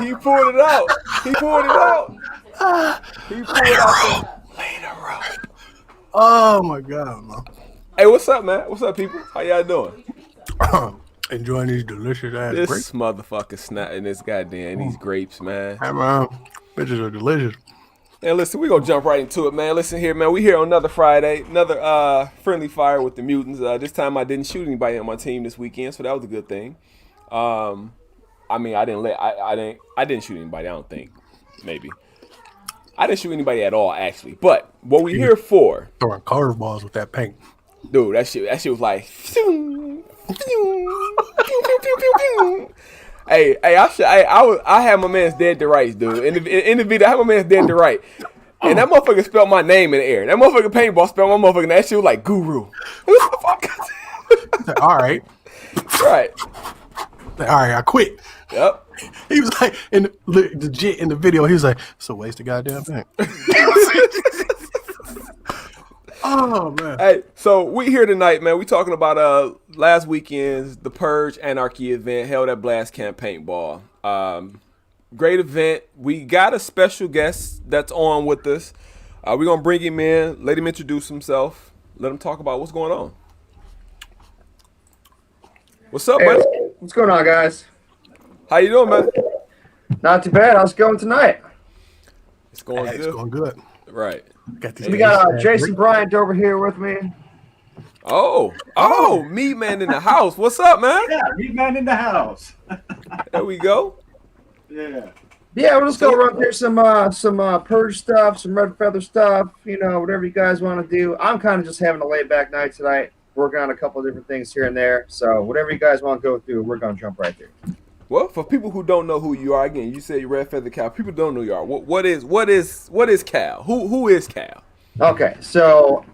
He pulled it out. He pulled it out. He pulled out. Later, rope. Oh my God, man. Hey, what's up, man? What's up, people? How y'all doing? Enjoying these delicious ass This grapes. motherfucker snatching this goddamn these grapes, man. Hey, man. Bitches are delicious. And listen, we're gonna jump right into it, man. Listen here, man. We here on another Friday, another friendly fire with the Mutants. This time I didn't shoot anybody on my team this weekend, so that was a good thing. I mean, I didn't shoot anybody. I don't think, maybe. I didn't shoot anybody at all, actually. But what we here for? Throwing curveballs with that paint. Dude, that shit was like. Hey, I had my man's dead to rights, dude. In the video, I had my man's dead to right, and that motherfucker spelled my name in the air. That motherfucker paintball spelled my motherfucker. That shit was like Guru. All right. Right. All right, I quit. Yep. He was like, in the video, he was like, it's a waste of goddamn thing. Oh, man. Hey, so we here tonight, man. We talking about last weekend's the Purge Anarchy event held at Blast Camp Paintball. Great event. We got a special guest that's on with us. We're going to bring him in, let him introduce himself, let him talk about what's going on. What's up, buddy? What's going on, guys? How you doing, man? Not too bad. How's it going tonight? It's going good. It's going good. Right. We got Jason Bryant over here with me. Oh, Meat Man in the house. What's up, man? Yeah, Meat Man in the house. There we go. Yeah. Yeah, we'll just go run through some Purge stuff, some Red Feather stuff, whatever you guys want to do. I'm kind of just having a laid-back night tonight, working on a couple of different things here and there. So whatever you guys want to go through, we're going to jump right there. Well, for people who don't know who you are, again, you say Red Feather Cal. People don't know who you are. What is Cal? Who is Cal? Okay, so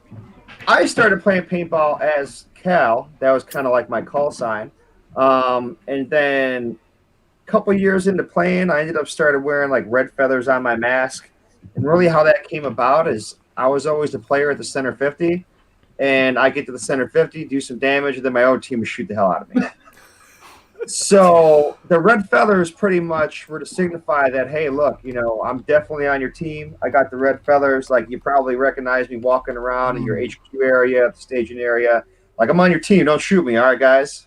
I started playing paintball as Cal. That was kind of like my call sign. And then a couple years into playing, I ended up started wearing like red feathers on my mask. And really how that came about is I was always the player at the center 50. And I get to the center 50, do some damage, and then my own team would shoot the hell out of me. So the red feathers pretty much were to signify that, hey, look, I'm definitely on your team. I got the red feathers. Like, you probably recognize me walking around in your HQ area, the staging area. Like, I'm on your team. Don't shoot me. All right, guys.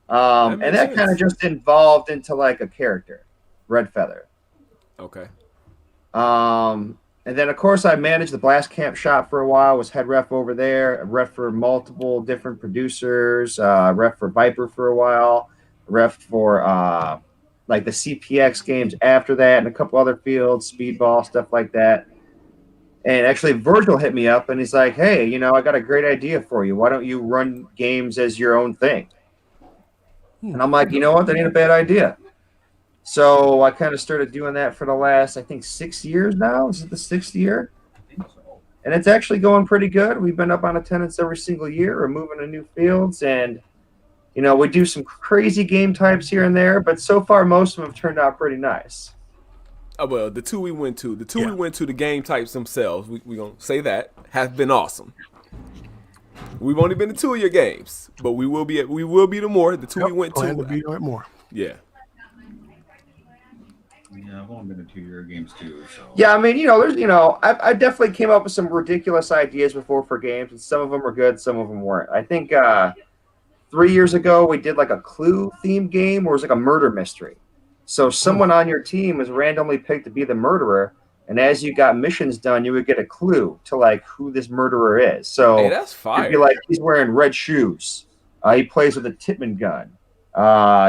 And that kind of just evolved into, like, a character, Red Feather. Okay. And then, of course, I managed the Blast Camp shop for a while, was head ref over there, ref for multiple different producers, ref for Viper for a while, ref for like the CPX games after that, and a couple other fields, speedball, stuff like that. And actually, Virgil hit me up, and he's like, hey, I got a great idea for you. Why don't you run games as your own thing? And I'm like, you know what? That ain't a bad idea. So I kind of started doing that for the last, I think, 6 years now. Is it the 6th year? And it's actually going pretty good. We've been up on attendance every single year. We're moving to new fields, and we do some crazy game types here and there, but so far most of them have turned out pretty nice. Oh, well, the two we went to, the game types themselves, we gonna say that, have been awesome. We've only been to 2 of your games, but we will be the more. The two we went plan to. to be more. Yeah. Yeah, I've only been to 2 year games too. So. Yeah, I mean, there's, I definitely came up with some ridiculous ideas before for games, and some of them were good, some of them weren't. I think 3 years ago we did like a Clue themed game where it was like a murder mystery. So someone on your team was randomly picked to be the murderer, and as you got missions done, you would get a clue to like who this murderer is. So hey, that's fire. It'd be like he's wearing red shoes. He plays with a Titman gun.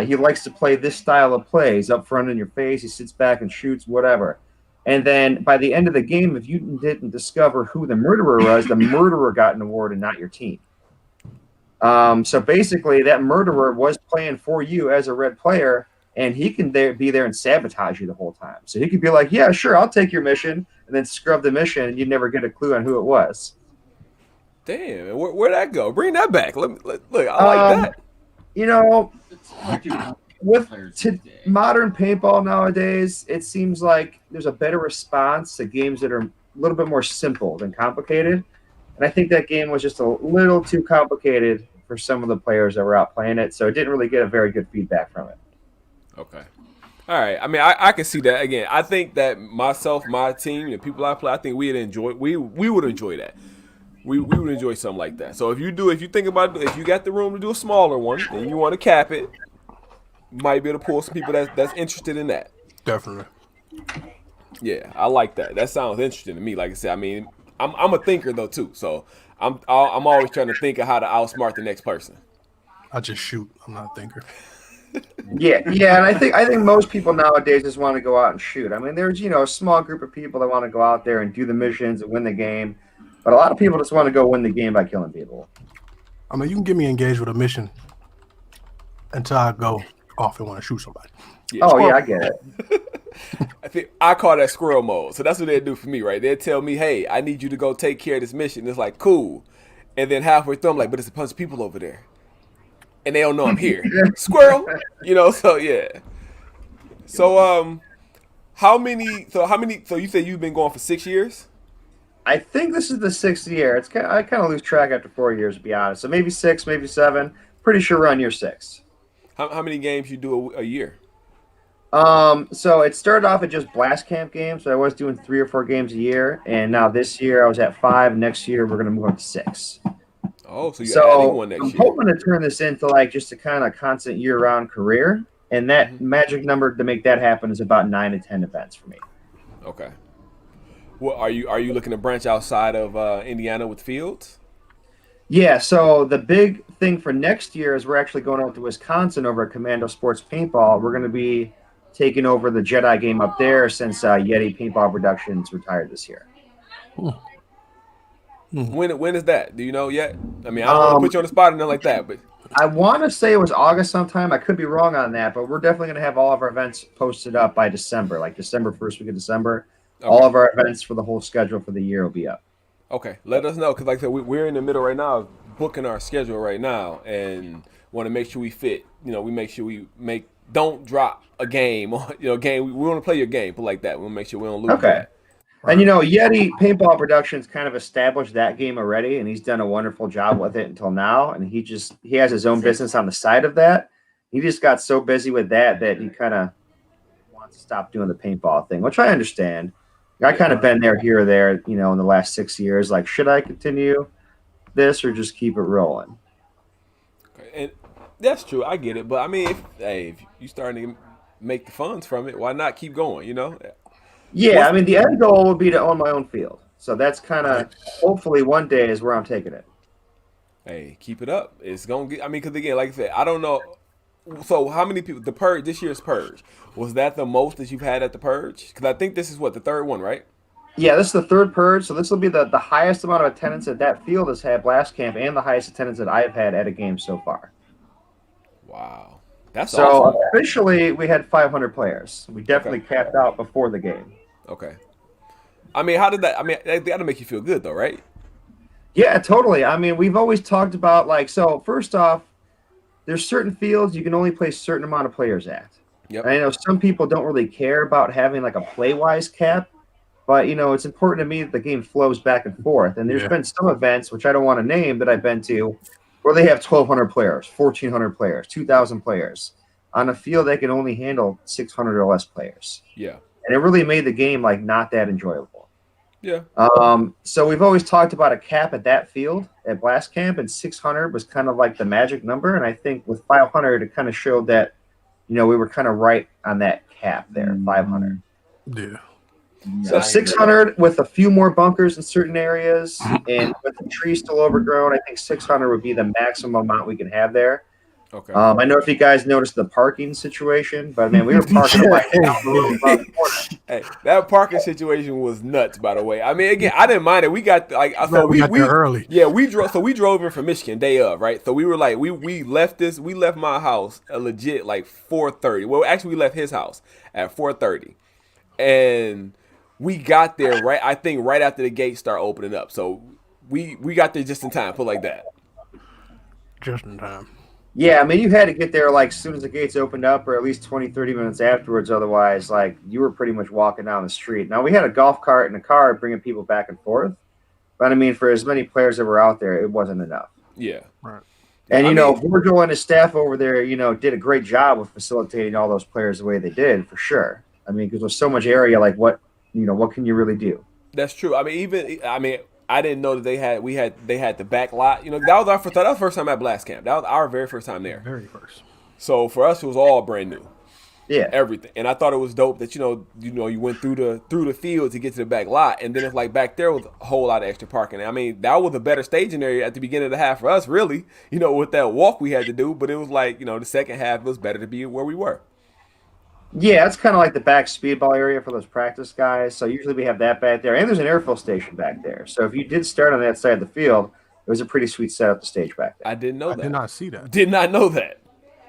He likes to play this style of play. He's up front in your face. He sits back and shoots, whatever. And then by the end of the game, if you didn't discover who the murderer was, the murderer got an award and not your team. So basically, that murderer was playing for you as a red player, and he can be there and sabotage you the whole time. So he could be like, yeah, sure, I'll take your mission, and then scrub the mission, and you'd never get a clue on who it was. Damn, where'd that go? Bring that back. Look, I like that. With modern paintball nowadays, it seems like there's a better response to games that are a little bit more simple than complicated. And I think that game was just a little too complicated for some of the players that were out playing it, so it didn't really get a very good feedback from it. Okay. All right. I mean, I can see that. Again, I think that myself, my team, the people I play, I think we'd enjoy. We would enjoy that. We would enjoy something like that. So if you think about it, if you got the room to do a smaller one and you want to cap it, might be able to pull some people that's interested in that. Definitely. Yeah, I like that. That sounds interesting to me. Like I said, I mean, I'm a thinker though too, so I'm always trying to think of how to outsmart the next person. I just shoot. I'm not a thinker. Yeah, and I think most people nowadays just want to go out and shoot. I mean, there's a small group of people that want to go out there and do the missions and win the game, but a lot of people just want to go win the game by killing people. I mean, you can get me engaged with a mission until I go off and want to shoot somebody. Yeah. Oh yeah, I get it. I think I call that squirrel mode. So that's what they do for me, right? They tell me, "Hey, I need you to go take care of this mission." It's like, cool, and then halfway through, I'm like, "But it's a bunch of people over there, and they don't know I'm here." Squirrel, So yeah. So how many? So you said you've been going for 6 years? I think this is the 6th year. I kind of lose track after 4 years, to be honest. So maybe 6, maybe 7. Pretty sure we're on year 6. How many games you do a year? So it started off at just blast camp games. So I was doing 3 or 4 games a year, and now this year I was at 5. Next year we're gonna move up to 6. Oh, so you're adding one next I'm year. hoping to turn this into like just a kind of constant year-round career, and that magic number to make that happen is about 9 to 10 events for me. Okay. Well, are you looking to branch outside of Indiana with fields? Yeah, so the big thing for next year is we're actually going out to Wisconsin over at Commando Sports Paintball. We're going to be taking over the Jedi game up there since Yeti Paintball Productions retired this year. When is that? Do you know yet? I mean, I don't want to put you on the spot or nothing like that, but I want to say it was August sometime. I could be wrong on that, but we're definitely going to have all of our events posted up by December, like December, first week of December. Okay. All of our events for the whole schedule for the year will be up. Okay, let us know because, like I said, we're in the middle right now of booking our schedule right now, and want to make sure we fit. We make sure we don't drop a game on game. We want to play your game, but like that, we'll make sure we don't lose. Okay. That. Right. And Yeti Paintball Productions kind of established that game already, and he's done a wonderful job with it until now. And he has his own business on the side of that. He just got so busy with that he kind of wants to stop doing the paintball thing, which I understand. I kind of been there here or there, in the last 6 years. Like, should I continue this or just keep it rolling? And that's true. I get it. But I mean, if you starting to make the funds from it, why not keep going? Yeah, I mean, the end goal would be to own my own field. So that's kind of hopefully one day is where I'm taking it. Hey, keep it up. It's gonna get. I mean, because again, like I said, I don't know. So how many people? The Purge this year's Purge, was that the most that you've had at the Purge? Because I think this is the third one, right? Yeah, this is the third Purge, so this will be the highest amount of attendance that field has had blast camp, and the highest attendance that I've had at a game so far. Wow, that's awesome. So officially, we had 500 players. We definitely capped out before the game. Okay. I mean, how did that? I mean, that got to make you feel good, though, right? Yeah, totally. I mean, we've always talked about first off, there's certain fields you can only play a certain amount of players at. Yep. And I know some people don't really care about having like a play-wise cap, but it's important to me that the game flows back and forth. And there's been some events, which I don't want to name, that I've been to, where they have 1,200 players, 1,400 players, 2,000 players on a field that can only handle 600 or less players. Yeah. And it really made the game not that enjoyable. Yeah. So we've always talked about a cap at that field at Blast Camp, and 600 was kind of like the magic number. And I think with 500, it kind of showed that, we were kind of right on that cap there, 500. Yeah. So 600 with a few more bunkers in certain areas, and with the tree still overgrown, I think 600 would be the maximum amount we can have there. Okay. I know if you guys noticed the parking situation, but man, we were parking like down the corner. Hey, that parking situation was nuts. By the way, I mean, again, I didn't mind it. We got we got there early. Yeah, we drove. So we drove in from Michigan day of, right? So we were like, we left my house at legit like 4:30. Well, actually, we left his house at 4:30, and we got there right. I think right after the gates start opening up. So we got there just in time. Put like that. Just in time. Yeah, I mean, you had to get there as soon as the gates opened up, or at least 20, 30 minutes afterwards. Otherwise, you were pretty much walking down the street. Now, we had a golf cart and a car bringing people back and forth. But, I mean, for as many players that were out there, it wasn't enough. Yeah. Right. And, I mean, Virgil and his staff over there, did a great job with facilitating all those players the way they did, for sure. I mean, because there's so much area, like what can you really do? that's true. I didn't know that they had the back lot. That was the first time at Blast Camp. That was our very first time there. Very first. So for us, it was all brand new. Yeah. Everything. And I thought it was dope that you went through the field to get to the back lot, and then it's like back there was a whole lot of extra parking. I mean, that was a better staging area at the beginning of the half for us, really. With that walk we had to do, but it was like the second half was better to be where we were. Yeah, it's kind of like the back speedball area for those practice guys. So usually we have that back there, and there's an airfill station back there. So if you did start on that side of the field, it was a pretty sweet setup to stage back there. I didn't know that. I did not see that. Did not know that.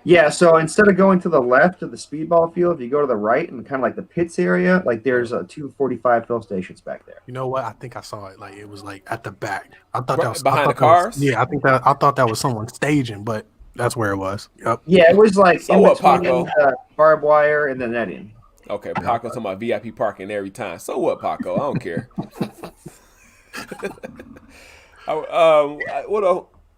Yeah, so instead of going to the left of the speedball field, if you go to the right and kind of like the pits area, like there's 245 fill stations back there. You know what? I think I saw it. Like it was like at the back. I thought that was behind the cars. I thought that was someone staging, but that's where it was. Yep. Yeah, it was like So what, Paco? Barbed wire and the netting. Okay, Paco's talking about VIP parking every time. So what, Paco? I don't care.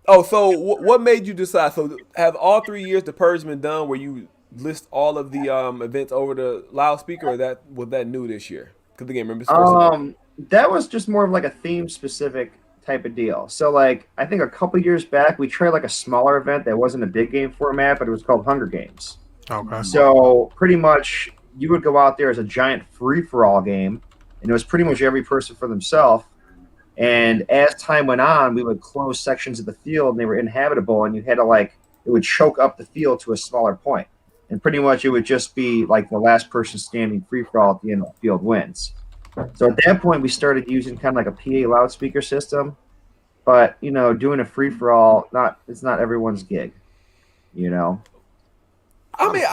What made you decide? So have all 3 years the Purge been done where you list all of the events over the loudspeaker, or was that new this year? Because again, remember that was just more of like a theme specific type of deal. So like I think a couple years back we tried like a smaller event that wasn't a big game format, but it was called Hunger Games. Okay. So pretty much you would go out there as a giant free-for-all game, and it was pretty much every person for themselves. And as time went on, we would close sections of the field, and they were inhabitable, and you had to it would choke up the field to a smaller point. And pretty much it would just be like the last person standing free-for-all at the end of the field wins. So at that point, we started using kind of like a PA loudspeaker system. But, doing a free-for-all, it's not everyone's gig, I mean,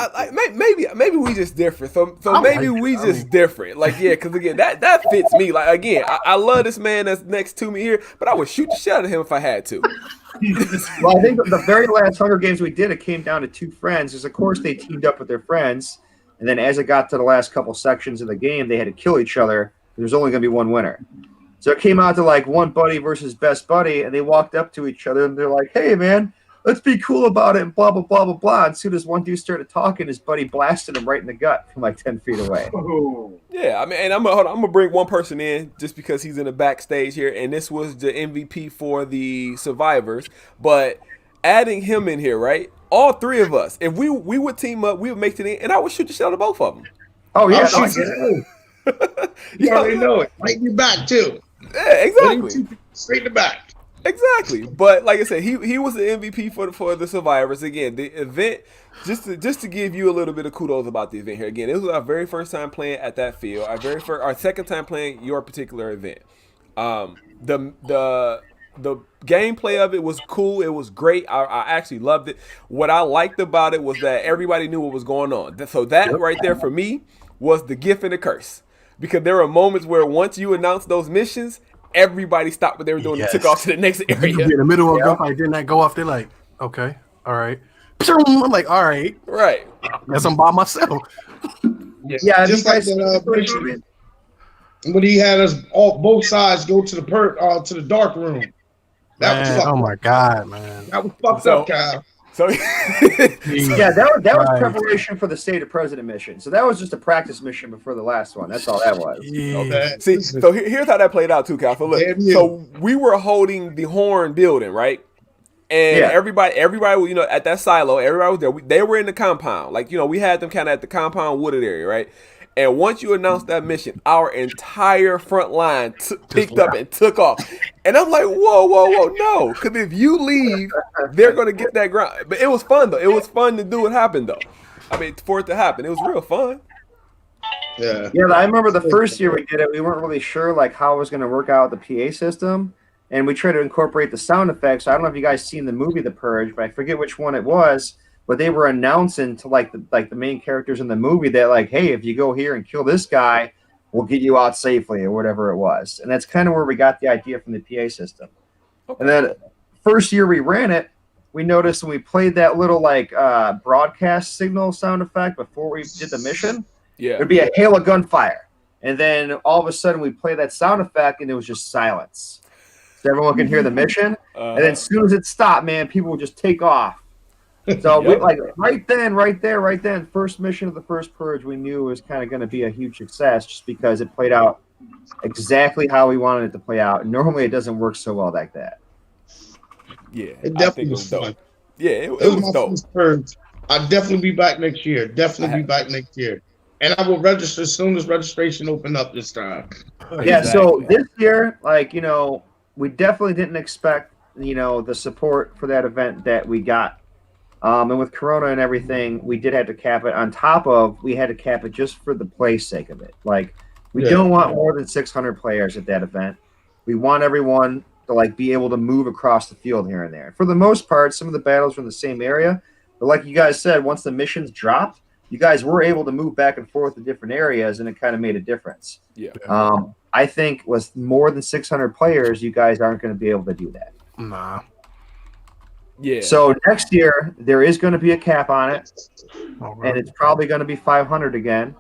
maybe we just different. So maybe we just different. Like, yeah, because again, that fits me. Like, again, I love this man that's next to me here, but I would shoot the shit out of him if I had to. Well, I think the very last Hunger Games we did, it came down to two friends. Because of course they teamed up with their friends, and then as it got to the last couple sections of the game, they had to kill each other. There's only going to be one winner. So it came out to like one buddy versus best buddy, and they walked up to each other and they're like, "Hey, man, let's be cool about it," and blah, blah, blah, blah, blah. And as soon as one dude started talking, his buddy blasted him right in the gut from like 10 feet away. Yeah, I mean, and I'm gonna bring one person in just because he's in the backstage here, and this was the MVP for the survivors. But adding him in here, right? All three of us, if we would team up, we would make it in, and I would shoot the shit out of both of them. Oh, yeah. You already know it. Right in your back, too. Yeah, exactly. Straight in the back. Exactly, but like I said, he was the MVP for the survivors. Again, the event, just to give you a little bit of kudos about the event here. Again, it was our very first time playing at that field. Our second time playing your particular event. The gameplay of it was cool. It was great. I actually loved it. What I liked about it was that everybody knew what was going on. So that right there for me was the gift and the curse, because there were moments where once you announced those missions, everybody stopped what they were doing and took off to the next area. You could be in the middle of a gunfight, didn't that go off? They're like, okay, all right. I'm like, all right. Right. Guess I'm by myself. Yeah, just like that mission when he had us both sides go to the dark room. That was fucked oh my god, man. That was fucked up, Kyle. So yeah, that was preparation for the State of President mission. So that was just a practice mission before the last one. That's all that was. Okay. See, so here's how that played out too, Cal. So look, so we were holding the Horn building, right? And everybody, at that silo, everybody was there. They were in the compound. Like, we had them kind of at the compound wooded area, right? And once you announced that mission, our entire front line picked up and took off. And I'm like, whoa, no. Because if you leave, they're going to get that ground. But it was fun, though. It was fun to do what happened, though. I mean, for it to happen. It was real fun. Yeah. Yeah, I remember the first year we did it, we weren't really sure, like, how it was going to work out with the PA system. And we tried to incorporate the sound effects. I don't know if you guys seen the movie The Purge, but I forget which one it was. But they were announcing to the main characters in the movie that like, hey, if you go here and kill this guy, we'll get you out safely or whatever it was. And that's kind of where we got the idea from the PA system. Okay. And then first year we ran it, we noticed when we played that little broadcast signal sound effect before we did the mission, there'd be a hail of gunfire. And then all of a sudden we play that sound effect and it was just silence. so everyone can hear the mission. And then as soon as it stopped, man, people would just take off. So we like right then, first mission of the first Purge, we knew it was kind of going to be a huge success just because it played out exactly how we wanted it to play out. Normally, it doesn't work so well like that. Yeah, It definitely was dope. fun. Yeah, it was dope. First Purge. I'll definitely be back next year. And I will register as soon as registration open up this time. Yeah, so this year, like, we definitely didn't expect, the support for that event that we got. And with Corona and everything, we did have to cap it. On top of, we had to cap it just for the play sake of it. Like, we don't want more than 600 players at that event. We want everyone to, like, be able to move across the field here and there. For the most part, some of the battles were in the same area. But like you guys said, once the missions dropped, you guys were able to move back and forth to different areas, and it kind of made a difference. Yeah. I think with more than 600 players, you guys aren't going to be able to do that. Nah. Yeah. So next year, there is going to be a cap on it, Right. and it's probably going to be 500 again.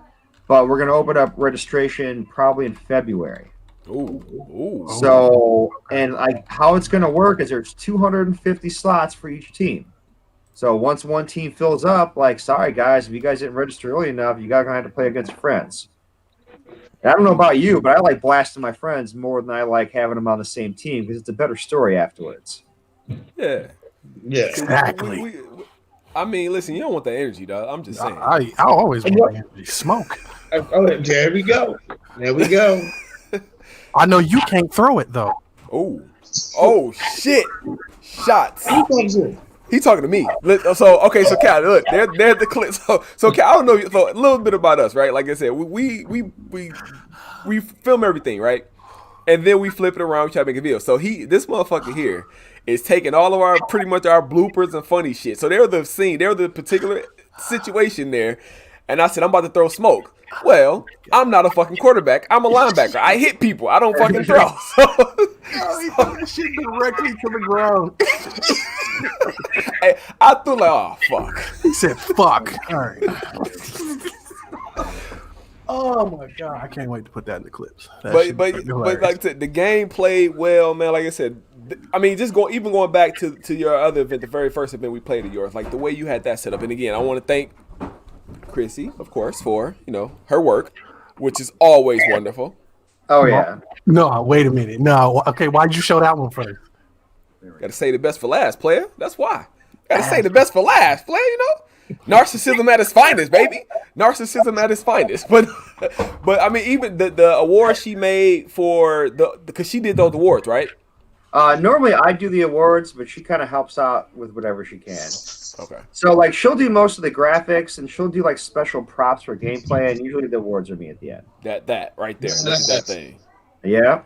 But we're going to open up registration probably in February. Ooh. So, and like how it's going to work is there's 250 slots for each team. So once one team fills up, like, sorry guys, if you guys didn't register early enough, you guys are going to have to play against friends. And I don't know about you, but I like blasting my friends more than I like having them on the same team because it's a better story afterwards. Yeah. Yeah. Exactly. I mean, listen, you don't want that energy, dog. I'm just saying. I always want energy. Smoke. Oh, there we go. I know you can't throw it though. Oh shit! Shots. Who comes in? He talking to me. So Cal, look, there's the clip. So Cal, I don't know. So a little bit about us, right? Like I said, we film everything, right? And then we flip it around, we try to make a video. So this motherfucker here is taking all of pretty much our bloopers and funny shit. So they're the particular situation there. And I said, I'm about to throw smoke. Well, I'm not a fucking quarterback. I'm a linebacker. I hit people. I don't fucking throw. So, He threw that shit directly to the ground. hey, I threw like, oh, fuck. He said, fuck. All right. Oh, my God. I can't wait to put that in the clips. But like I said, the game played well, man. Like I said, I mean, just going back to your other event, the very first event we played at yours, like the way you had that set up. And again, I want to thank Chrissy, of course, for her work, which is always wonderful. Oh yeah. No, wait a minute. No, okay. Why'd you show that one first? Got to say the best for last, player. That's why. Got to say the best for last, player. Narcissism at its finest, baby. Narcissism at its finest. But I mean, even the award she made for because she did those awards, right? Normally I do the awards, but she kind of helps out with whatever she can. Okay. So like she'll do most of the graphics and she'll do like special props for gameplay, and usually the awards are me at the end. That right there. Look at that thing. Yeah.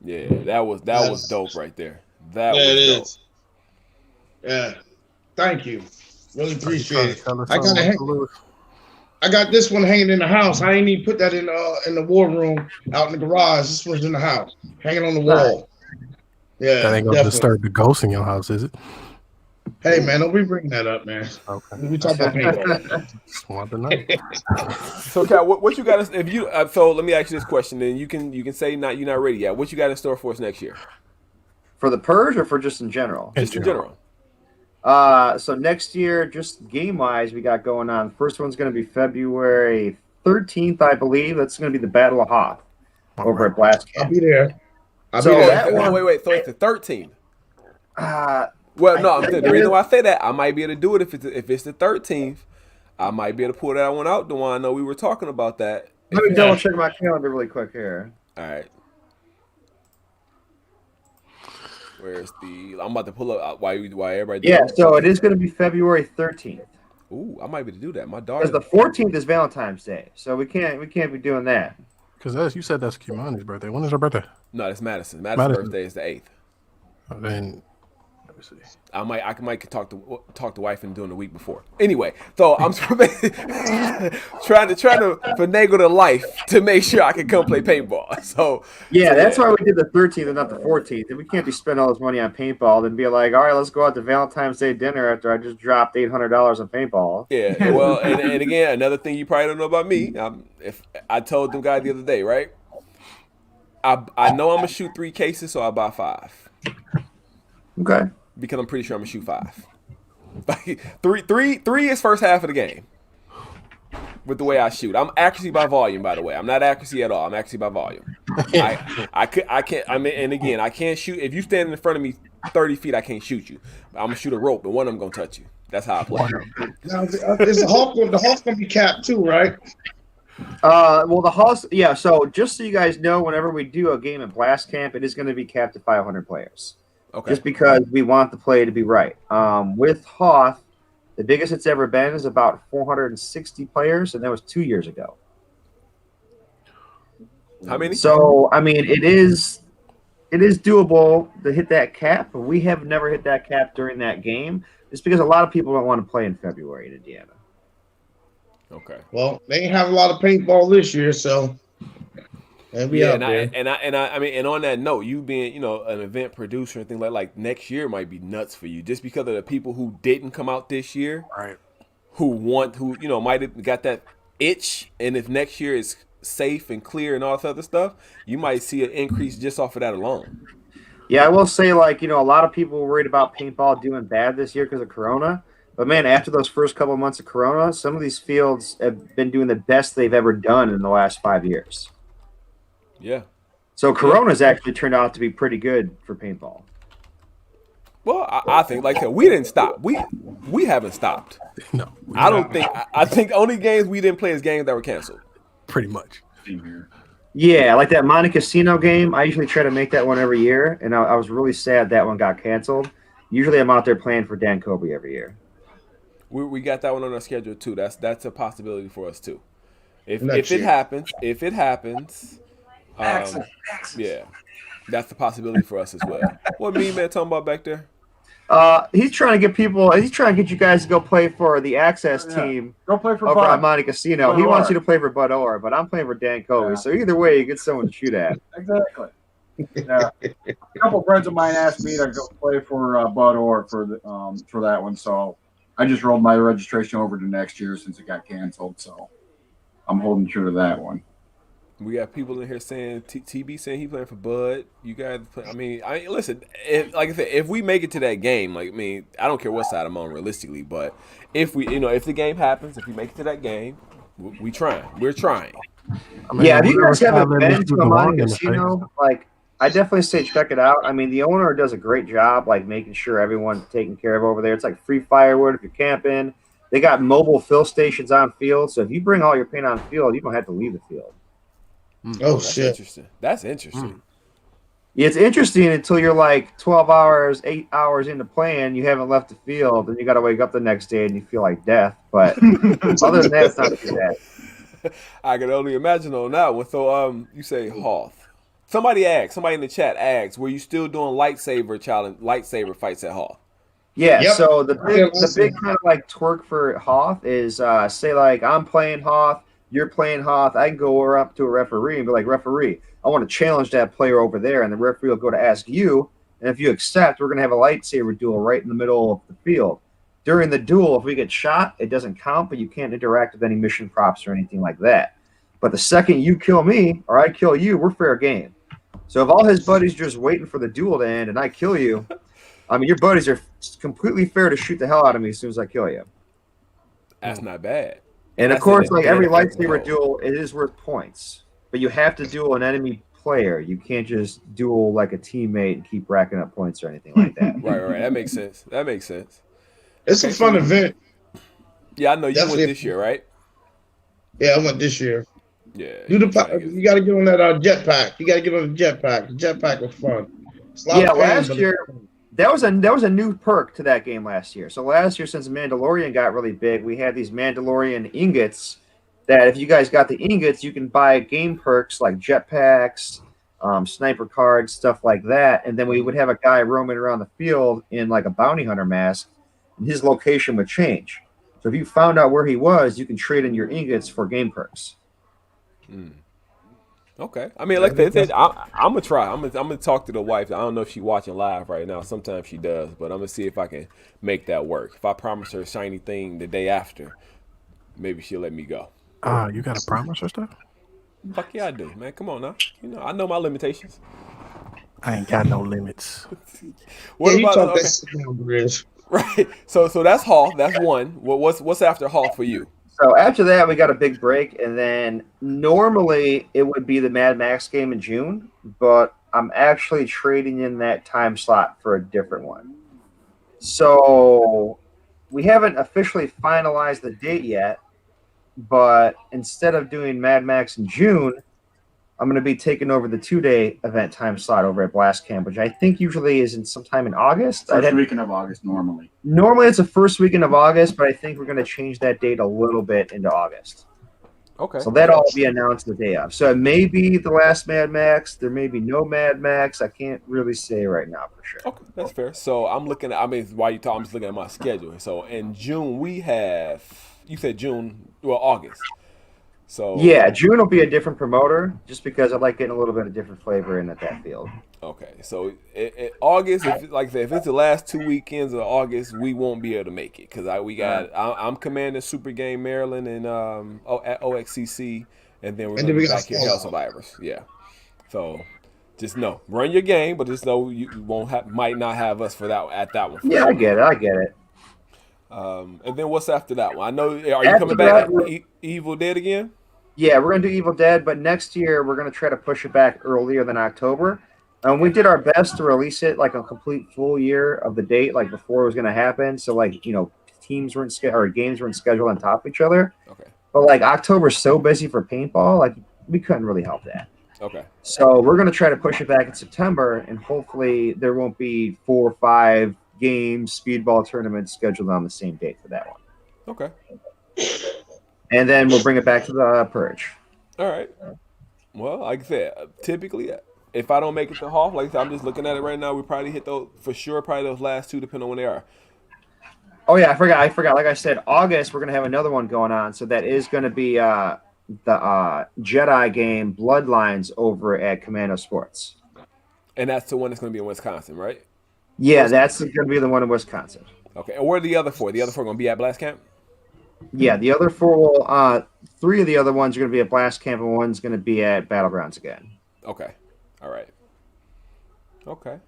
Yeah, that was dope right there. That Yeah, was it dope. is. Yeah. Thank you. Really appreciate it. I I got this one hanging in the house. I ain't even put that in the war room out in the garage. This one's in the house, hanging on the wall. Yeah, That ain't gonna disturb the ghost in your house, is it? Hey man, don't be bringing that up, man. Okay. We talk about paintball. Just want to know. So Cal, what you got? If you so let me ask you this question, then you can say you're not ready yet. What you got in store for us next year? For the Purge or for just in general? Just in general. So next year, just game-wise, we got going on. First one's going to be February 13th, I believe. That's going to be the Battle of Hoth over at Blast I'll Camp. be there. I'll So be there. that one- Wait. So it's the 13th. Well, no, the reason why I say that, I might be able to do it if it's the 13th. I might be able to pull that one out. The one I know we were talking about that. Let me double check my calendar really quick here. All right. Where's I'm about to pull up why everybody. Yeah, so it is going to be February 13th. Ooh, I might be able to do that. My daughter. Because the 14th is Valentine's Day, so we can't be doing that. Because you said that's Kimani's birthday. When is her birthday? No, it's Madison. Madison's birthday is the 8th. Then let me see. I might talk to wife and doing the week before. Anyway, so I'm trying to finagle the life to make sure I can come play paintball. So that's why we did the 13th and not the 14th. And we can't be spending all this money on paintball and be like, all right, let's go out to Valentine's Day dinner after I just dropped $800 on paintball. Yeah, well, and again, another thing you probably don't know about me. If I told them guys the other day, right? I know I'm gonna shoot 3 cases, so I buy 5. Okay. because I'm pretty sure I'm gonna shoot 5. Like three is first half of the game. With the way I shoot, I'm accuracy by volume. By the way, I'm not accuracy at all. I'm accuracy by volume. I can't. I mean, and again, I can't shoot. If you stand in front of me 30 feet, I can't shoot you. I'm gonna shoot a rope, and one of them gonna touch you. That's how I play. Now, is the Hawk gonna be capped too, right? Well, the Lohse, yeah. So just so you guys know, whenever we do a game at Blast Camp, it is going to be capped at 500 players. Okay. Just because we want the play to be right. With Hoth, the biggest it's ever been is about 460 players, and that was 2 years ago. How many? So I mean, it is doable to hit that cap, but we have never hit that cap during that game, just because a lot of people don't want to play in February in Indiana. Okay. Well, they ain't have a lot of paintball this year, so and we out there. I mean, and on that note, you being, an event producer and things like next year might be nuts for you, just because of the people who didn't come out this year, Right. who might have got that itch, and if next year is safe and clear and all this other stuff, you might see an increase just off of that alone. Yeah, I will say, a lot of people were worried about paintball doing bad this year because of Corona. But, man, after those first couple of months of Corona, some of these fields have been doing the best they've ever done in the last 5 years. Yeah. So Corona's actually turned out to be pretty good for paintball. Well, I think, like I said, we didn't stop. We haven't stopped. No. I don't think. I think only games we didn't play is games that were canceled. Pretty much. Same here. Yeah, like that Monte Casino game. I usually try to make that one every year, and I was really sad that one got canceled. Usually I'm out there playing for Dan Kobe every year. We got that one on our schedule too. That's a possibility for us too. If Next it year. happens, yeah, that's the possibility for us as well. What me man talking about back there? He's trying to get people. He's trying to get you guys to go play for the Access team Go play for over at Bud. Monte Casino. Bud He wants Orr. you to play for Bud Orr, but I'm playing for Dan Kobe. Yeah. So either way, you get someone to shoot at. Exactly. Yeah. A couple friends of mine asked me to go play for Bud Orr for that one, so I just rolled my registration over to next year since it got canceled. So I'm holding true to that one. We got people in here saying TB saying he playing for Bud. You guys, I mean, listen. Like I said, if we make it to that game, I don't care what side I'm on realistically, but if we, if the game happens, if we make it to that game, we're trying. I mean, Yeah, if we you guys always haven't have been that to a Mr. Monte Long in the face. Casino, I definitely say check it out. I mean, the owner does a great job, making sure everyone's taken care of over there. It's like free firewood if you're camping. They got mobile fill stations on field, so if you bring all your paint on field, you don't have to leave the field. Oh That's shit! interesting. That's interesting. It's interesting until you're 12 hours, 8 hours into playing, you haven't left the field, and you got to wake up the next day and you feel like death. But other than that, it's not too bad. I can only imagine on that one. So, you say Hoth. Somebody in the chat asked, were you still doing lightsaber fights at Hoth? Yeah, Yep. so the Yeah, big kind of twerk for Hoth is say I'm playing Hoth, you're playing Hoth. I can go up to a referee and be like, referee, I want to challenge that player over there, and the referee will go to ask you, and if you accept, we're going to have a lightsaber duel right in the middle of the field. During the duel, if we get shot, it doesn't count, but you can't interact with any mission props or anything like that. But the second you kill me or I kill you, we're fair game. So if all his buddies just waiting for the duel to end and I kill you, I mean, your buddies are completely fair to shoot the hell out of me as soon as I kill you. That's not bad. And of That's course, an every advantage. lightsaber duel, it is worth points. But you have to duel an enemy player. You can't just duel like a teammate and keep racking up points or anything like that. Right. That makes sense. It's a fun event. Yeah, I know you Definitely. went this year, right? Yeah, I went this year. Yeah. You got to get on that jetpack. You got to get on the jetpack. The jetpack was fun. It's a lot Yeah, of fun, last but- year that was a new perk to that game last year. So last year, since Mandalorian got really big, we had these Mandalorian ingots that if you guys got the ingots, you can buy game perks like jetpacks, sniper cards, stuff like that. And then we would have a guy roaming around the field in a bounty hunter mask, and his location would change. So if you found out where he was, you can trade in your ingots for game perks. Okay. I mean, like I said, I'm gonna try. I'm gonna talk to the wife. I don't know if she's watching live right now. Sometimes she does, but I'm gonna see if I can make that work. If I promise her a shiny thing the day after, maybe she'll let me go. You got a promise or stuff? Fuck yeah, I do, man. Come on now. I know my limitations. I ain't got no limits. What Yeah, you about talk that okay? shit down, Grizz. Right. So that's Hoth. That's one. What's after Hoth for you? So after that, we got a big break, and then normally it would be the Mad Max game in June, but I'm actually trading in that time slot for a different one. So we haven't officially finalized the date yet, but instead of doing Mad Max in June, I'm going to be taking over the 2-day event time slot over at Blast Camp, which I think usually is in sometime in August. First weekend of August normally. Normally it's the first weekend of August, but I think we're going to change that date a little bit into August. Okay. So that'll all be announced the day of. So it may be the last Mad Max. There may be no Mad Max. I can't really say right now for sure. Okay, that's fair. So I'm looking at. I mean, while you talk, I'm just looking at my schedule. So in June we have. You said June. Well, August. So Yeah, June will be a different promoter, just because I like getting a little bit of different flavor in at that field. Okay, so August, like I said, if it's the last 2 weekends of August, we won't be able to make it because I'm commanding Super Game Maryland and at OXCC, and then we're And gonna then we be got back here Hell Survivors. Yeah, so just know, run your game, but just know you might not have us for that at that one. Yeah, sure. I get it. I get it. And then what's after that one? I know. Are you After coming back? that, Evil Dead again? Yeah, we're going to do Evil Dead, but next year we're going to try to push it back earlier than October. We did our best to release it like a complete full year of the date, like before it was going to happen. So, like, teams weren't or games weren't scheduled on top of each other. Okay. But like October's so busy for paintball, like we couldn't really help that. Okay. So we're going to try to push it back in September, and hopefully there won't be 4 or 5 games, speedball tournaments scheduled on the same date for that one. Okay. And then we'll bring it back to the Purge. All right. Well, like I said, typically, if I don't make it to Hoth, like I said, I'm just looking at it right now. We probably hit those for sure. Probably those last 2, depending on when they are. Oh yeah, I forgot. Like I said, August we're gonna have another one going on. So that is gonna be the Jedi game Bloodlines over at Commando Sports. And that's the one that's going to be in Wisconsin, right? Yeah, that's gonna be the one in Wisconsin. Okay. And where are the other 4? The other 4 going to be at Blast Camp? Yeah, the other 4 will. 3 of the other ones are gonna be at Blast Camp, and one's gonna be at Battlegrounds again. Okay. All right. Okay.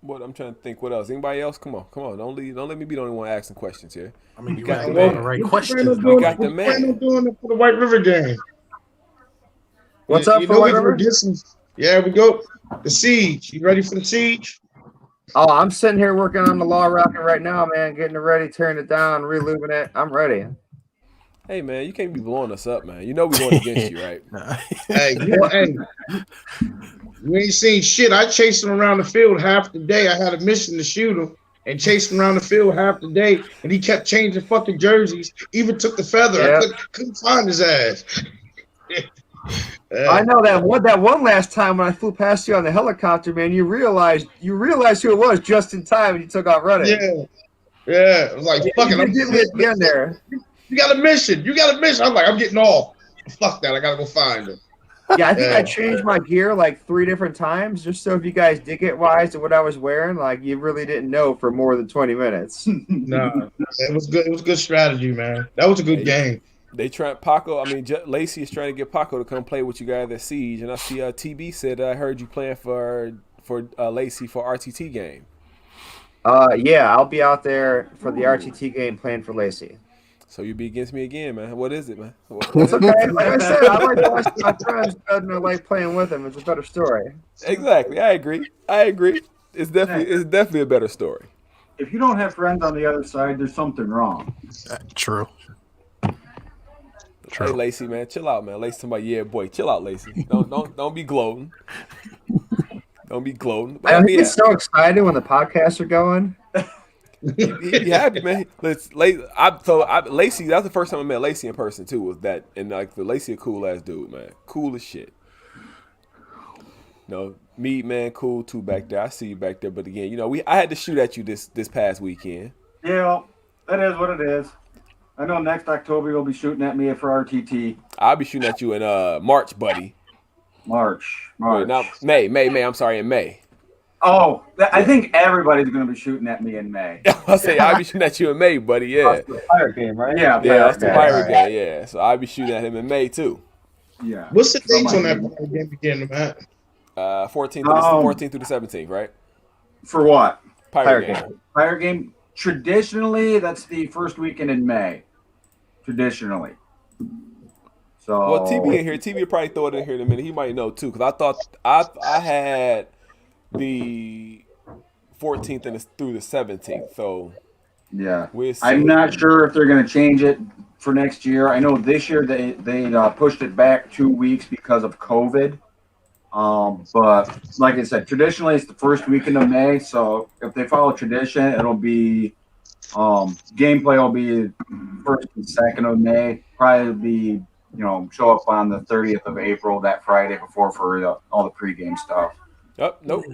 What I'm trying to think. What else? Anybody else? Come on. Don't let me be the only one asking questions here. I mean, you got got the man. the right What's questions. We got the We're planning man. on doing it for the White River game. What's up for know White we can River? get some. Yeah, we go. The Siege. You ready for the Siege? Oh, I'm sitting here working on the Law Rocket right now, man. Getting it ready, tearing it down, relubing it. I'm ready. Hey, man, you can't be blowing us up, man. You know we going against you, right? Hey, you ain't seen shit. I chased him around the field half the day. I had a mission to shoot him and chased him around the field half the day, and he kept changing fucking jerseys. Even took the feather. Yep. I couldn't find his ass. I know that one last time when I flew past you on the helicopter, man. You realized who it was just in time, and you took off running. Yeah. I was like, fuck it. You did me at the end there. You got a mission. I'm like, I'm getting off. Fuck that. I gotta go find him. Yeah, I think I changed my gear like 3 different times, just so if you guys did get wise to what I was wearing, like you really didn't know for more than 20 minutes. No, it was good. It was good strategy, man. That was a good game. They try Paco. I mean, Lacey is trying to get Paco to come play with you guys at Siege, and I see TB said I heard you playing for Lacey for RTT game. Yeah, I'll be out there for the RTT game playing for Lacey. So you be against me again, man. What is it, man? It's okay. Like I said, I like watching my friends better than I like playing with them. It's a better story. Exactly. I agree. It's definitely a better story. If you don't have friends on the other side, there's something wrong. True. Hey, Lacey, man, chill out, man. Lacey, somebody, yeah, boy, chill out, Lacey. Don't be gloating. Don't be gloating. I get so excited when the podcasts are going. You happy, man? Lacey, that's the first time I met Lacey in person too. Was that, and like the Lacey a cool ass dude, man, cool as shit. Meat man, cool too back there. I see you back there, but again, I had to shoot at you this past weekend. Yeah, that is what it is. I know next October you'll be shooting at me for RTT. I'll be shooting at you in March, buddy. March. Wait, not May. I'm sorry, in May. Oh, I think everybody's going to be shooting at me in May. I'll be shooting at you in May, buddy. Yeah. That's the Pirate game, right? Yeah, that's the Pirate game. game. Yeah, so I'll be shooting at him in May too. Yeah. What's the dates on that Pirate game again, Matt? 14th through the 17th, right? For what? Pirate game. Pirate game. Traditionally, that's the first weekend in May. Traditionally. So. Well, TB in here. TB will probably throw it in here in a minute. He might know too, because I thought I had the 14th through the 17th. So yeah, we'll see. I'm not sure if they're going to change it for next year. I know this year they pushed it back 2 weeks because of COVID. But like I said, traditionally it's the first weekend of May. So if they follow tradition, it'll be gameplay will be first and second of May. Probably be show up on the 30th of April, that Friday before for all the pregame stuff. Oh, nope.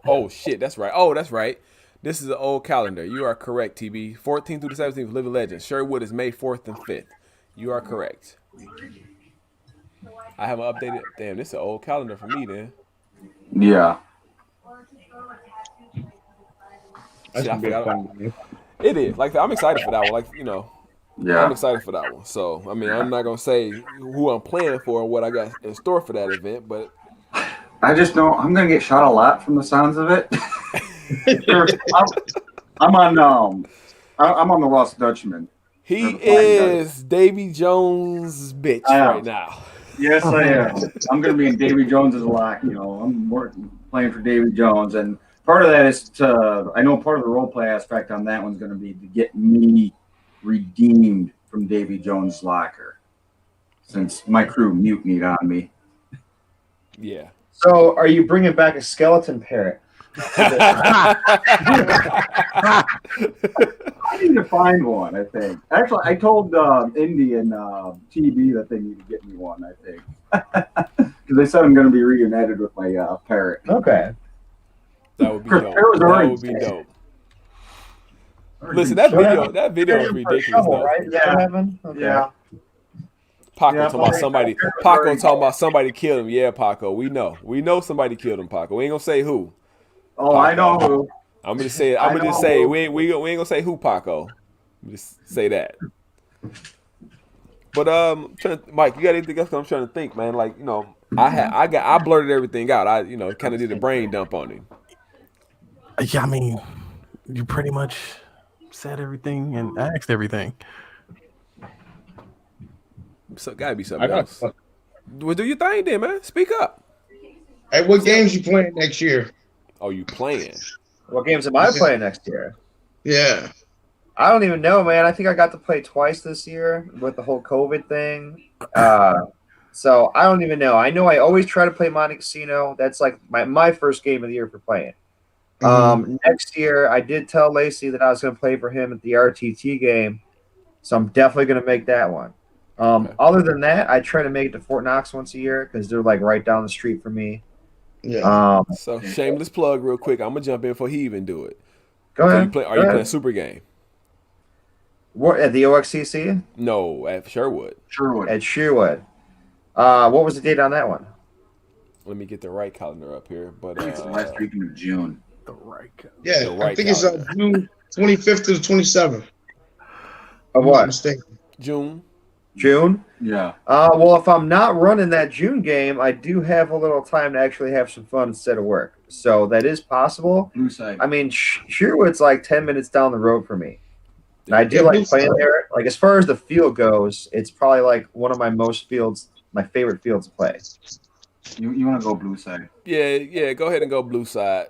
Oh shit. That's right. Oh, that's right. This is an old calendar. You are correct, TB. 14th through the 17th of Living Legends. Sherwood is May 4th and 5th. You are correct. I haven't updated. Damn, this is an old calendar for me then. Yeah. Shit, I forgot. It is. Like, I'm excited for that one. Like, Yeah. I'm excited for that one. So, I mean, I'm not going to say who I'm playing for and what I got in store for that event, but I just know I'm going to get shot a lot from the sounds of it. I'm on the Lost Dutchman. He is Davy Jones' bitch right now. Yes, I am. I'm going to be in Davy Jones's lock. I'm playing for Davy Jones, and part of that is I know part of the role play aspect on that one's going to be to get me redeemed from Davy Jones' locker, since my crew mutinied on me. Yeah. So, are you bringing back a skeleton parrot? I need to find one, I think. Actually, I told Indy and TB that they need to get me one, I think. Because they said I'm going to be reunited with my parrot. Okay. That would be dope. That would be dope. Listen, that video is ridiculous, though. Right? Yeah. Okay. Yeah. Paco talking about somebody killed him. Yeah, Paco, we know somebody killed him, Paco. We ain't gonna say who. Oh, Paco. I know who. I'm gonna say we ain't gonna say who, Paco. Just say that. But Mike, you got anything else? I'm trying to think, man. Like, I blurted everything out. I kind of did a brain dump on him. Yeah, I mean, you pretty much said everything and asked everything. So gotta be something else. Well, do your thing then, man. Speak up. Hey, what games you playing next year? Oh, you playing? What games am I playing next year? Yeah. I don't even know, man. I think I got to play twice this year with the whole COVID thing. So I don't even know. I know I always try to play Monte Casino. That's like my first game of the year for playing. Next year, I did tell Lacey that I was going to play for him at the RTT game. So I'm definitely going to make that one. Other than that, I try to make it to Fort Knox once a year because they're like right down the street from me. Yeah. So shameless plug, real quick. I'm gonna jump in before he even do it. Go ahead. Are you playing Super Game? What at the OXCC? No, at Sherwood. At Sherwood. What was the date on that one? Let me get the right calendar up here. But It's the last week in June. The right calendar. Yeah, The right I think it's calendar. June 25th to the 27th. Of what? June. June? Yeah. Well, if I'm not running that June game, I do have a little time to actually have some fun instead of work. So that is possible. Blue side. I mean, Sherwood's like 10 minutes down the road for me. And I do like playing there. Like, as far as the field goes, it's probably like one of my favorite fields to play. You want to go blue side? Yeah. Go ahead and go blue side.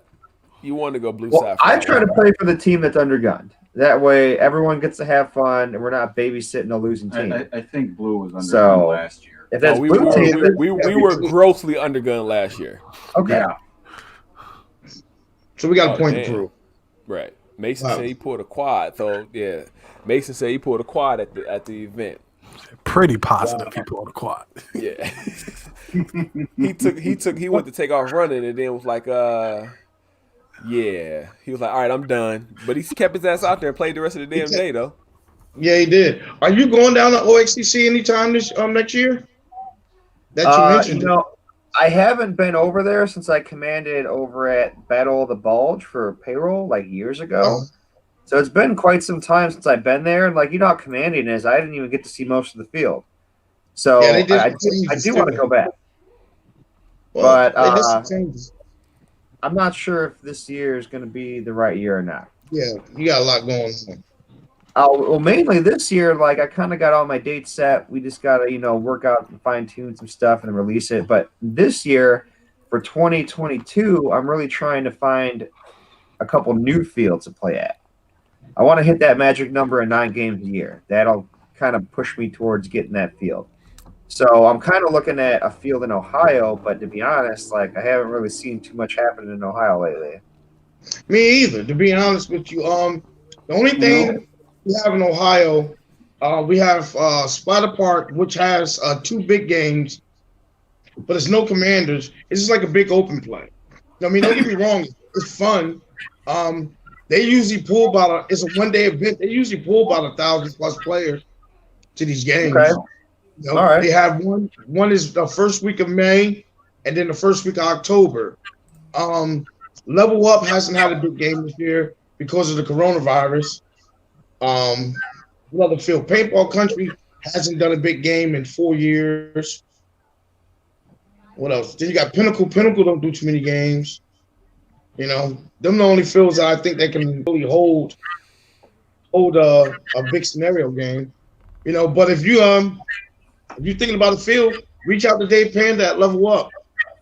You want to go blue Well, side? I try to play for the team that's undergunned. That way, everyone gets to have fun, and we're not babysitting a losing team. I think blue was under So, last year. If that's we blue team, we were grossly undergunned last year. okay. Yeah. So we got a point damn. to prove. Right. Mason said he pulled a quad. So yeah, Mason said he pulled a quad at the event. Pretty positive people on the quad. Yeah. he went to take off running and then was like, yeah. He was like, all right, I'm done. But he kept his ass out there and played the rest of the damn day though. Yeah, he did. Are you going down to OXCC anytime this next year? That you mentioned. I haven't been over there since I commanded over at Battle of the Bulge for payroll like years ago. Oh. So it's been quite some time since I've been there. And like, you know how commanding is. I didn't even get to see most of the field. So Yeah, they did. I do want to go back. Well, But they did some changes. I'm not sure if this year is going to be the right year or not. Yeah, you got a lot going on. Well, mainly this year, like I kind of got all my dates set. We just got to, work out and fine tune some stuff and release it. But this year, for 2022, I'm really trying to find a couple new fields to play at. I want to hit that magic number in 9 games a year. That'll kind of push me towards getting that field. So I'm kind of looking at a field in Ohio, but to be honest, like I haven't really seen too much happen in Ohio lately. Me either, to be honest with you. The only thing we have in Ohio, we have Spider Park, which has 2 big games, but it's no commanders. It's just like a big open play. I mean, don't get me wrong, it's fun. They usually pull about it's a 1-day event. They usually pull about 1,000+ players to these games. Okay. All right. They have one. One is the first week of May, and then the first week of October. Level Up hasn't had a big game this year because of the coronavirus. Another field, Paintball Country hasn't done a big game in 4 years. What else? Then you got Pinnacle. Pinnacle don't do too many games. Them the only fields that I think they can really hold a big scenario game. But if you're thinking about a field, reach out to Dave Panda at Level Up.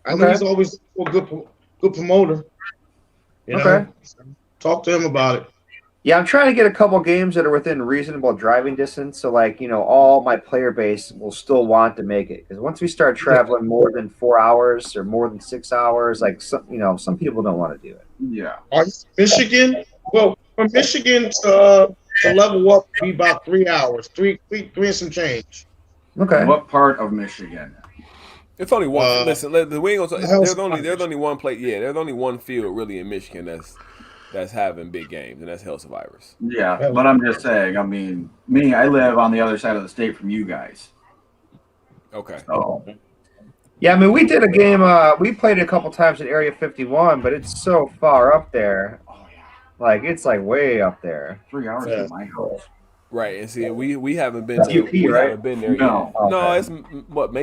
I know he's always a good promoter. Talk to him about it. Yeah, I'm trying to get a couple games that are within reasonable driving distance. So, all my player base will still want to make it. Because once we start traveling more than 4 hours or more than 6 hours, some people don't want to do it. Yeah. Are you Michigan? Well, from Michigan to Level Up, be about 3 hours, three and some change. Okay. What part of Michigan? It's only one. Listen, we ain't gonna. There's only one play. Yeah, there's only one field really in Michigan that's having big games, and that's Hell Survivors. Yeah, but I'm just saying. I mean, I live on the other side of the state from you guys. Okay. So. Yeah, I mean, we did a game. We played it a couple times in Area 51, but it's so far up there. Oh yeah. It's way up there. 3 hours from my house. Right, and see, we haven't been. That's to, UP, we right? haven't been there No. yet. No, Okay. it's what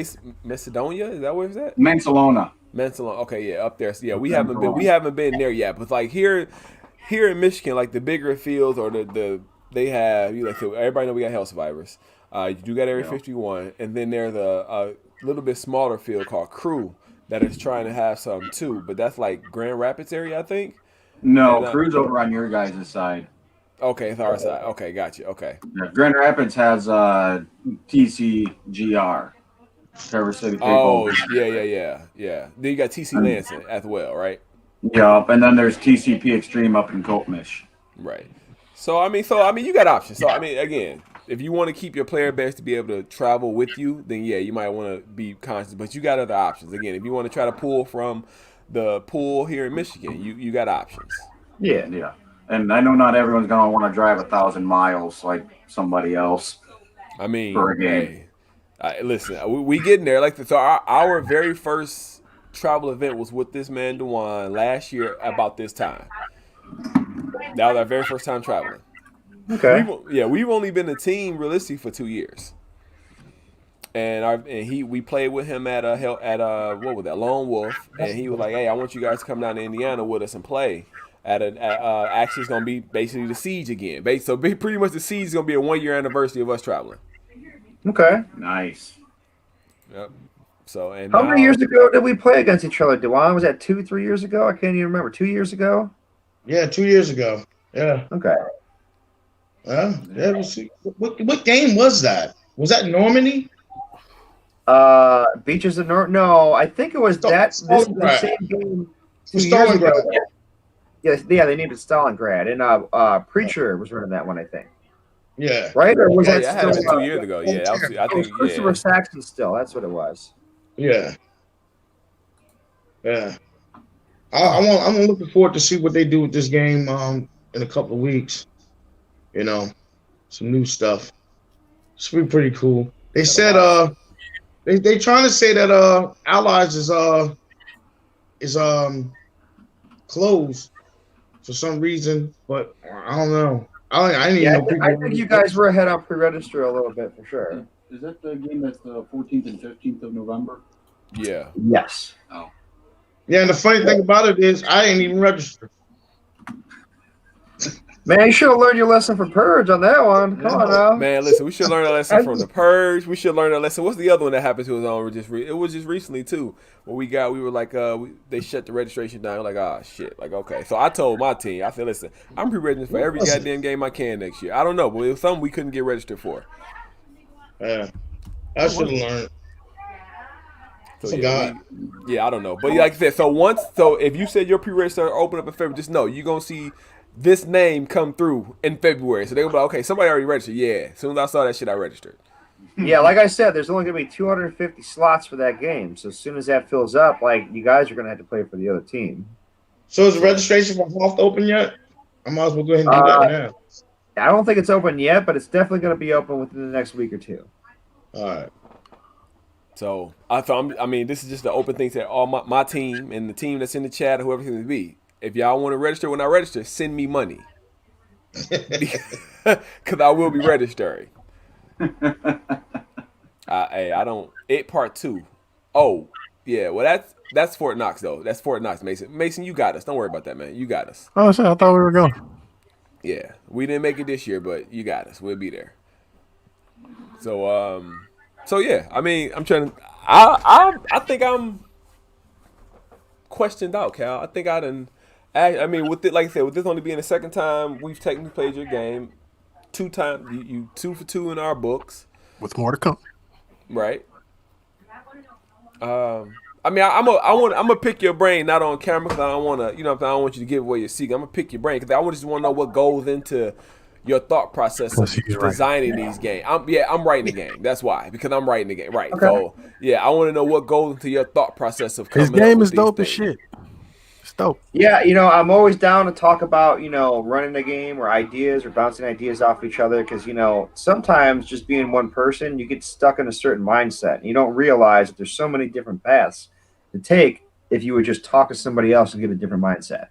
Macedonia? Is that where it's at? Mansalona. Mansalona. Okay, yeah, up there. So, yeah, we haven't been there yet. But here in Michigan, like the bigger fields or they have everybody know we got Hell Survivors. You do got Area 51, and then there's a little bit smaller field called Crew that is trying to have some too. But that's like Grand Rapids area, I think. No, And, Crew's over on your guys' side. Okay, it's our side. Okay, gotcha. Okay. Yeah, Grand Rapids has TCGR, Traverse City Oh, Paintball. yeah. Then you got TC Lansing as well, right? Yup, and then there's TCP Extreme up in Coatmish. Right. So I mean, you got options. So I mean, again, if you want to keep your player base to be able to travel with you, then yeah, you might want to be conscious. But you got other options. Again, if you want to try to pull from the pool here in Michigan, you got options. Yeah. And I know not everyone's gonna want to drive 1,000 miles like somebody else. I mean, for a game. Listen, we getting there. So our very first travel event was with this man Dewan last year about this time. That was our very first time traveling. Okay. We've only been a team realistically for 2 years. And we played with him at what was that, Lone Wolf, and he was like, "Hey, I want you guys to come down to Indiana with us and play." Actually, it's gonna be basically the Siege again. So pretty much the Siege is gonna be a 1-year anniversary of us traveling. Okay. Nice. Yep. So How many years ago did we play against each other, Dewan? Was that 2-3 years ago? I can't even remember. 2 years ago? Yeah, 2 years ago. Yeah. Okay. What game was that? Was that Normandy? Beaches of North. No, I think it was the same game 2 years ago. Yeah, they named it Stalingrad, and Preacher was running that one, I think. Yeah. Right? Or was that that still 2 years ago? Yeah, I think Christopher Saxon still. That's what it was. Yeah. I'm looking forward to see what they do with this game in a couple of weeks. Some new stuff. It's be pretty cool. They said they trying to say that Allies is closed for some reason, but I don't know. I didn't even know people. I think you guys were ahead on pre-register a little bit for sure. Is that the game that's the 14th and 15th of November? Yeah. Yes. Oh. Yeah, and the funny thing about it is I ain't even registered. Man, you should have learned your lesson from Purge on that one. Come on now. Man, listen, we should learn a lesson from the Purge. We should learn a lesson. What's the other one that happened to us on? It was just recently too. Where we were like, they shut the registration down. We're like, ah, shit. Like, okay. So I told my team, I said, listen, I'm pre-registering for every goddamn game I can next year. I don't know, but it was something we couldn't get registered for. Yeah, I should have learned. So yeah, I don't know. But like I said, so if you said your pre-register open up in February, just know you're gonna see this name come through in February. So they're gonna be like, okay, somebody already registered. Yeah. As soon as I saw that shit, I registered. Yeah, like I said, there's only gonna be 250 slots for that game. So as soon as that fills up, like you guys are gonna have to play for the other team. So is the registration for Hoth open yet? I might as well go ahead and do that now. I don't think it's open yet, but it's definitely gonna be open within the next week or two. All right. So I mean, this is just the open thing to all my team and the team that's in the chat or whoever it's gonna be. If y'all want to register when I register, send me money. Because I will be registering. I don't. Part 2. Oh, yeah. Well, that's Fort Knox, though. That's Fort Knox, Mason. Mason, you got us. Don't worry about that, man. You got us. Oh, shit, I thought we were going. Yeah. We didn't make it this year, but you got us. We'll be there. So, yeah. I mean, I'm trying to. I think I'm questioned out, Cal. I think I done. I mean, with it, like I said, with this only being the second time we've technically played your game, 2 times you 2 for 2 in our books, with more to come. Right. I mean, I'm gonna pick your brain not on camera because I don't want to, I don't want you to give away your secret. I'm gonna pick your brain because I just want to know what goes into your thought process of designing these games. I'm writing the game. That's why, because I'm writing the game. Right. Okay. So yeah, I want to know what goes into your thought process of coming. His game is dope as shit. Dope. Yeah, I'm always down to talk about, running the game or ideas or bouncing ideas off each other because, sometimes just being one person, you get stuck in a certain mindset and you don't realize that there's so many different paths to take if you would just talk to somebody else and get a different mindset.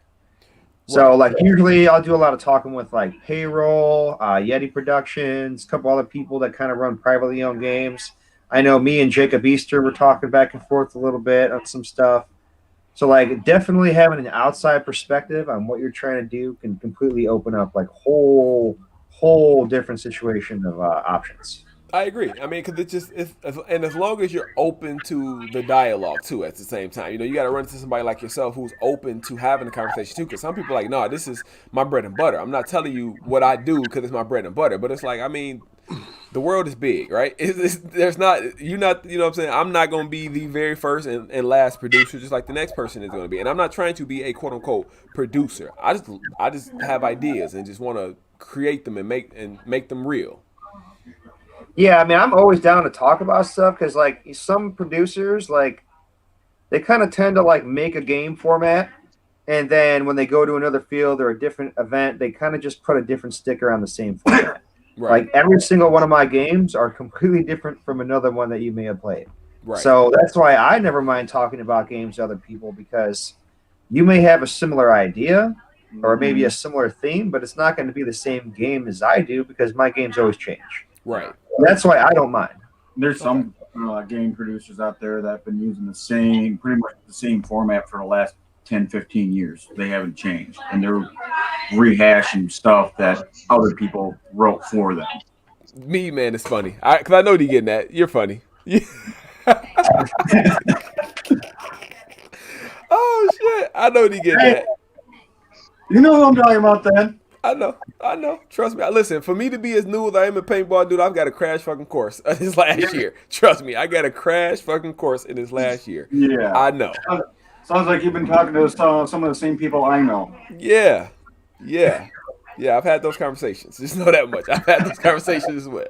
So, like, usually I'll do a lot of talking with, like, Payroll, Yeti Productions, a couple other people that kind of run privately owned games. I know me and Jacob Easter were talking back and forth a little bit on some stuff. So, like, definitely having an outside perspective on what you're trying to do can completely open up, like, whole different situation of options. I agree. I mean, because and as long as you're open to the dialogue, too, at the same time. You got to run into somebody like yourself who's open to having a conversation, too, because some people are like, no, this is my bread and butter. I'm not telling you what I do because it's my bread and butter. But it's like, I mean, the world is big, right? There's not, what I'm saying? I'm not going to be the very first and last producer, just like the next person is going to be. And I'm not trying to be a quote unquote producer. I just have ideas and just want to create them and make them real. Yeah, I mean, I'm always down to talk about stuff because, like, some producers, like, they kind of tend to, like, make a game format. And then when they go to another field or a different event, they kind of just put a different sticker on the same format. Right. Like, every single one of my games are completely different from another one that you may have played. Right. So that's why I never mind talking about games to other people because you may have a similar idea or maybe a similar theme, but it's not going to be the same game as I do because my games always change. Right. That's why I don't mind. There's some game producers out there that have been using pretty much the same format for the last 10, 15 years. They haven't changed. And they're rehashing stuff that other people wrote for them. Me, man, it's funny. Because I know you're getting that. You're funny. Oh, shit. I know you're getting that. You know what I'm talking about, then? I know. Trust me. Listen, for me to be as new as I am in paintball, dude, I've got a crash fucking course this last year. Trust me, I got a crash fucking course in this last year. Yeah. I know. Sounds like you've been talking to some of the same people I know. Yeah. I've had those conversations. Just know that much. I've had those conversations as well.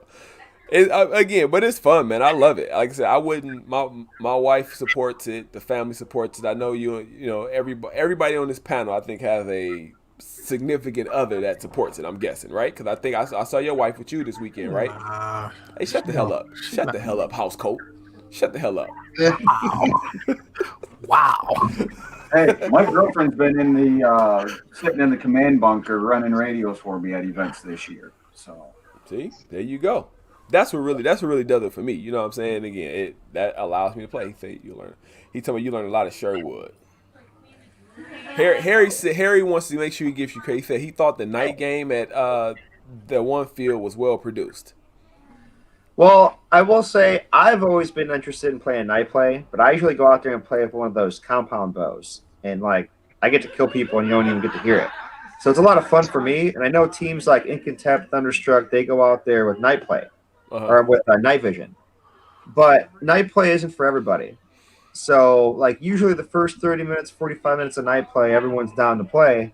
But it's fun, man. I love it. Like I said, I wouldn't. My wife supports it. The family supports it. I know everybody on this panel, I think, has a significant other that supports it. I'm guessing, right? Because I think I saw your wife with you this weekend, right? Hey, shut the hell up! Shut the hell up, housecoat! Shut the hell up! Wow. Hey, my girlfriend's been in the sitting in the command bunker running radios for me at events this year. So see, there you go. That's what really does it for me. You know what I'm saying? Again, that allows me to play. He told me you learn a lot of Sherwood. Harry wants to make sure he gives you credit. He said he thought the night game at the one field was well produced. Well, I will say I've always been interested in playing night play, but I usually go out there and play with one of those compound bows, and like I get to kill people and you don't even get to hear it. So it's a lot of fun for me. And I know teams like Incontempt, Thunderstruck, they go out there with night play or with night vision, but night play isn't for everybody. So like usually the first 30 minutes, 45 minutes of night play, everyone's down to play,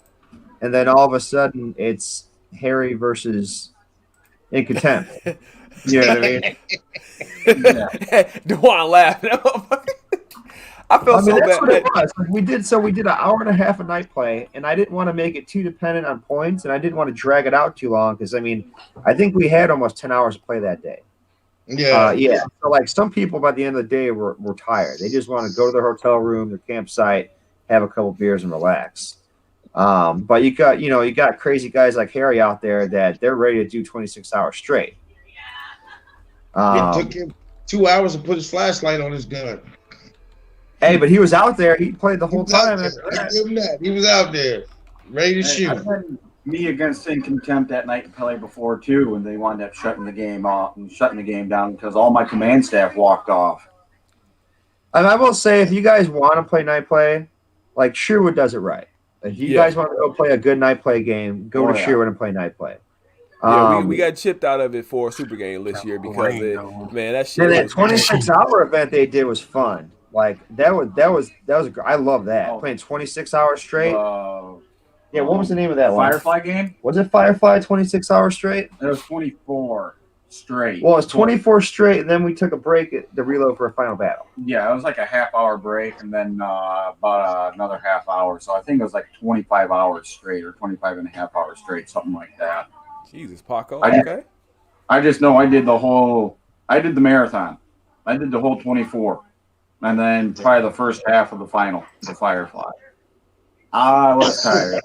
and then all of a sudden it's Harry versus Incontempt. You know what I mean? Dewan laughing. I felt so that's bad. what it was. We did an hour and a half of night play, and I didn't want to make it too dependent on points, and I didn't want to drag it out too long because I think we had almost 10 hours to play that day. Yeah. So like some people by the end of the day were tired. They just want to go to their hotel room, their campsite, have a couple beers, and relax. But you got crazy guys like Harry out there that they're ready to do 26 hours straight. It took him 2 hours to put his flashlight on his gun. Hey, but he was out there. He played the whole time. He was out there, ready to shoot. I've been me against Incontempt that night in play before too, and they wound up shutting the game off and shutting the game down because all my command staff walked off. And I will say, if you guys want to play night play, like Sherwood does it right. If you guys want to go play a good night play game, go to Sherwood and play night play. Yeah, we got chipped out of it for a super game this year because that shit. That 26-hour event they did was fun. Like that was I love that playing 26 hours straight. Yeah, what was the name of that Firefly game? Was it Firefly 26 hours straight? It was 24 straight. Well, it was 24 straight, and then we took a break to reload for a final battle. Yeah, it was like a half-hour break, and then about another half hour. So I think it was like 25 hours straight or 25 and a half hours straight, something like that. Jesus, Paco. Okay. I just know I did the marathon. I did the whole 24. And then probably the first half of the final, the Firefly. I was tired.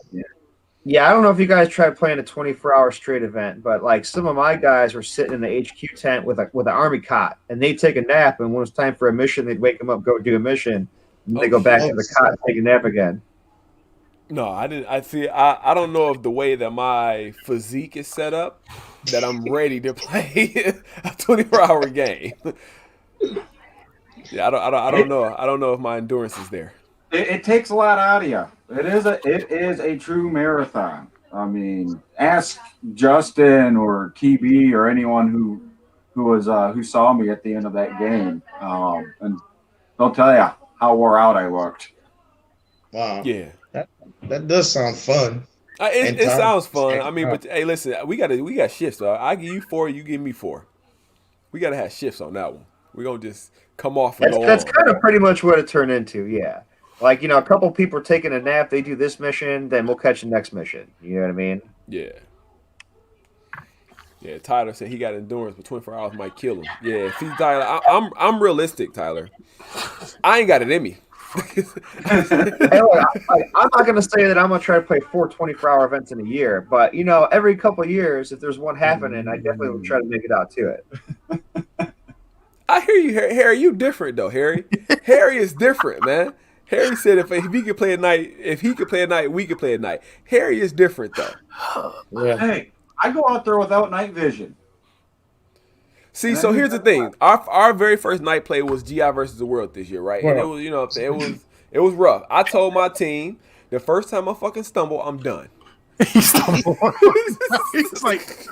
Yeah, I don't know if you guys tried playing a 24-hour straight event, but like some of my guys were sitting in the HQ tent with an army cot, and they'd take a nap, and when it's time for a mission, they'd wake them up, go do a mission, and they go back to the cot and take a nap again. No, I didn't. I don't know if the way that my physique is set up that I'm ready to play a 24-hour game. Yeah, I don't know. I don't know if my endurance is there. It takes a lot out of you. It is a true marathon. I mean, ask Justin or TB or anyone who saw me at the end of that game, and they'll tell you how wore out I looked. Wow. Yeah. That does sound fun. It sounds fun. I mean, but hey, listen, we got shifts. I give you 4, you give me 4. We got to have shifts on that one. We're gonna just come off and That's kind of pretty much what it turned into. Yeah, like a couple people are taking a nap. They do this mission, then we'll catch the next mission. You know what I mean? Yeah. Yeah. Tyler said he got endurance, but 24 hours might kill him. Yeah. See, Tyler, I'm realistic, Tyler. I ain't got it in me. Hey, look, I'm not going to say that I'm going to try to play 4 24-hour events in a year, but every couple of years, if there's one happening, I definitely will try to make it out to it. I hear you, Harry. You different though, Harry. Harry is different, man. Harry said if he could play at night, we could play at night. Harry is different though. Yeah. Hey, I go out there without night vision. See, so here's the thing. Our very first night play was GI versus the World this year, right? And it was, it was rough. I told my team the first time I fucking stumble, I'm done. He stumbled. He's like.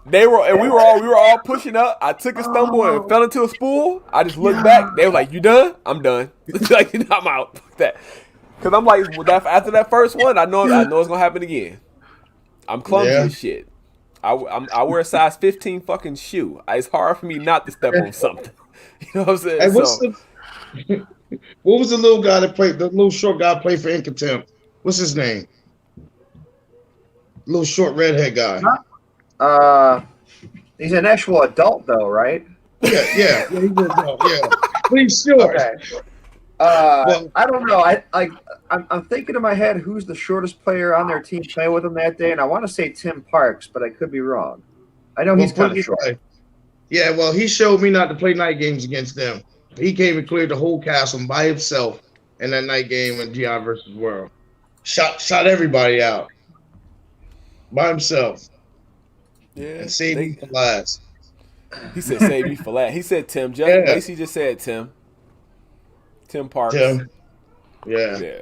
We were all pushing up. I took a stumble and fell into a spool. I just looked back. They were like, "You done?" I'm done. Like, I'm out. Fuck that. Because I'm like, after that first one, I know it's gonna happen again. I'm clumsy as shit. I wear a size 15 fucking shoe. It's hard for me not to step on something. You know what I'm saying? Hey, what was the little guy that played? The little short guy played for Incontempt. What's his name? Little short redhead guy. He's an actual adult though, right? Yeah, he's an adult. Yeah, but he's short. Okay. I don't know. I'm thinking in my head who's the shortest player on their team playing with him that day, and I want to say Tim Parks, but I could be wrong. I know he's kind of short. Yeah, well, he showed me not to play night games against them. He came and cleared the whole castle by himself in that night game in GI versus World. Shot everybody out by himself Yeah, and saved me for last. he said save me for last. He said Tim. Yeah. Lacey just said Tim. Tim Parks. Tim. Yeah. Yeah.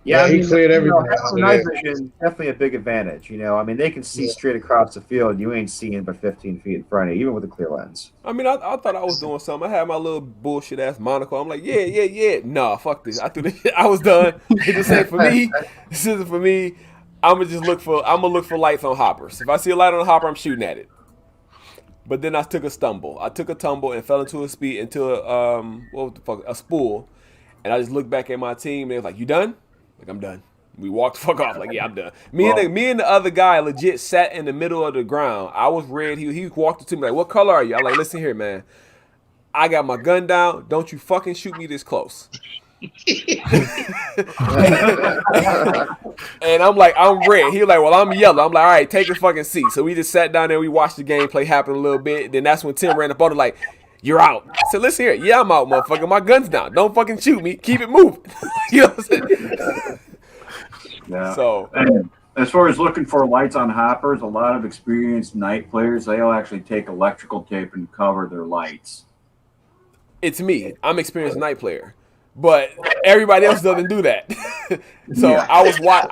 Yeah, I he mean, cleared everything having out of night there. vision is definitely a big advantage. I mean, they can see Yeah. straight across the field. You ain't seeing but 15 feet in front of you, even with a clear lens. I mean, I thought I was doing something. I had my little bullshit ass monocle. I'm like, yeah. Nah, fuck this. I threw this shit. I was done. This ain't for me. This isn't for me. I'm gonna look for lights on hoppers. If I see a light on a hopper, I'm shooting at it. But then I took a stumble. I took a tumble and fell into a spool. And I just looked back at my team and they was like, "You done?" Like, I'm done. We walked the fuck off. Like, yeah, I'm done. Me and the other guy legit sat in the middle of the ground. I was red. He walked up to me like, "What color are you?" I'm like, "Listen here, man. I got my gun down. Don't you fucking shoot me this close." And I'm like, "I'm red." He was like, "Well, I'm yellow." I'm like, "All right, take a fucking seat." So we just sat down there. We watched the gameplay happen a little bit. Then that's when Tim ran up on it like, "You're out." I said, "Listen here. Yeah, I'm out, motherfucker. My gun's down. Don't fucking shoot me. Keep it moving." You know what I'm saying? Yeah. So, and as far as looking for lights on hoppers, a lot of experienced night players, they'll actually take electrical tape and cover their lights. it's me. I'm experienced night player. But everybody else doesn't do that. So Yeah.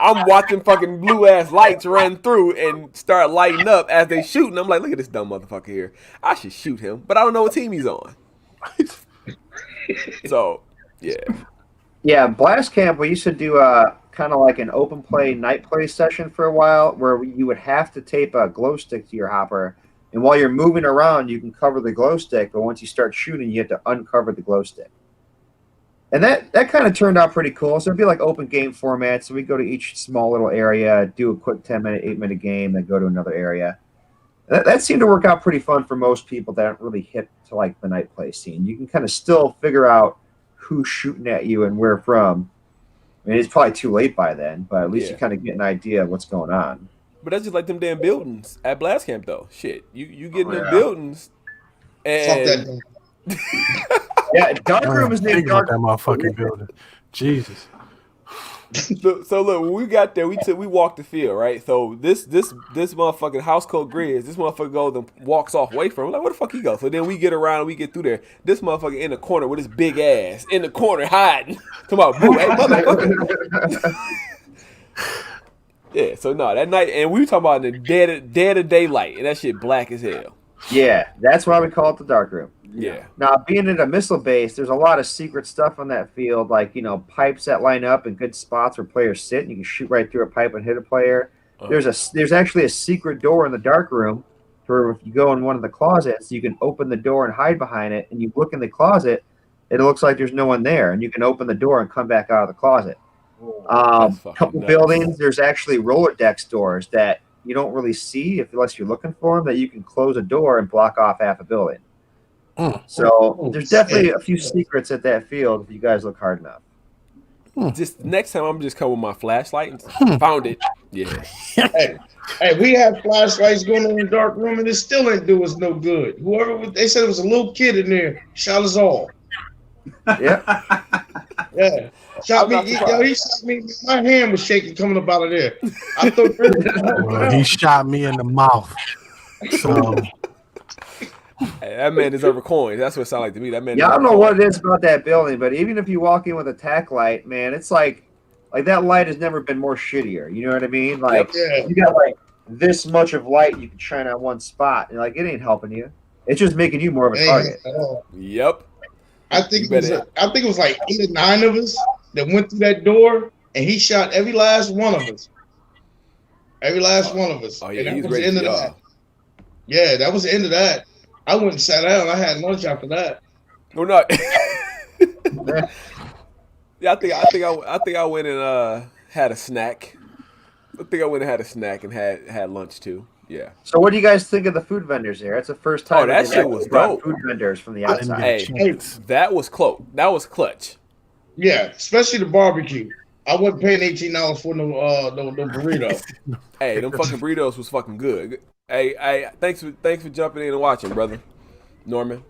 I'm watching fucking blue ass lights run through and start lighting up as they shoot. And I'm like, look at this dumb motherfucker here. I should shoot him, but I don't know what team he's on. So, yeah. Yeah, Blast Camp, we used to do kind of like an open play night play session for a while where you would have to tape a glow stick to your hopper. And while you're moving around, you can cover the glow stick. But once you start shooting, you have to uncover the glow stick. And that kind of turned out pretty cool. So it'd be like open game format. So we go to each small little area, do a quick 10-minute, 8-minute game, then go to another area. That seemed to work out pretty fun for most people that don't really hit to like the night play scene. You can kind of still figure out who's shooting at you and where from. I mean, it's probably too late by then, but at least you kind of get an idea of what's going on. But that's just like them damn buildings at Blast Camp, though. Shit, you get in them buildings, and Fuck that. Yeah, Darkroom is named Think about that Darkroom. motherfucking building. Jesus. So look, when we got there, we walked the field, right? So this motherfucking house code Grizz, this motherfucker goes and walks off away from him. Like, where the fuck he go? So then we get around and we get through there. This motherfucker in the corner with his big ass in the corner hiding. Come on, boo, hey motherfucker. Yeah, so no, that night, and we were talking about the dead of daylight, and that shit black as hell. Yeah, that's why we call it the Darkroom. Yeah. Now, being at a missile base, there's a lot of secret stuff on that field, like, pipes that line up in good spots where players sit, and you can shoot right through a pipe and hit a player. There's actually a secret door in the Darkroom where if you go in one of the closets, you can open the door and hide behind it, and you look in the closet, it looks like there's no one there, and you can open the door and come back out of the closet. A couple buildings, there's actually roller decks doors that you don't really see unless you're looking for them, that you can close a door and block off half a building. So there's definitely a few secrets at that field if you guys look hard enough. Just next time, I'm just coming with my flashlight and found it. Yeah. Hey, we had flashlights going on in the dark room, and it still ain't do us no good. They said it was a little kid in there, shot us all. Yeah. Yeah. Shot me. He shot me. My hand was shaking coming up out of there. I thought Well, he shot me in the mouth. So Hey, that man deserves a coin. That's what it sounded like to me. That man. Yeah, I don't know what it is about that building, but even if you walk in with a tack light, man, it's like that light has never been more shittier. You know what I mean? Like Yeah. you got like this much of light you can shine on one spot, and like it ain't helping you. It's just making you more of a target. Yep. I think it was like 8 or 9 of us that went through that door, and he shot every last one of us. Every last one of us. Oh And yeah, that he's was the ready end for of y'all. that. Yeah, that was the end of that. I went and sat down. I had lunch after that. No, not. Yeah, I think I went and had a snack. I think I went and had a snack and had lunch too. Yeah. So what do you guys think of the food vendors there? It's the first time that they've shit actually was brought dope. food vendors from the I didn't outside. get a Hey, chance. that was close. That was clutch. Yeah, especially the barbecue. I wasn't paying $18 for no burrito. Hey, them fucking burritos was fucking good. Hey, thanks for jumping in and watching, brother. Norman.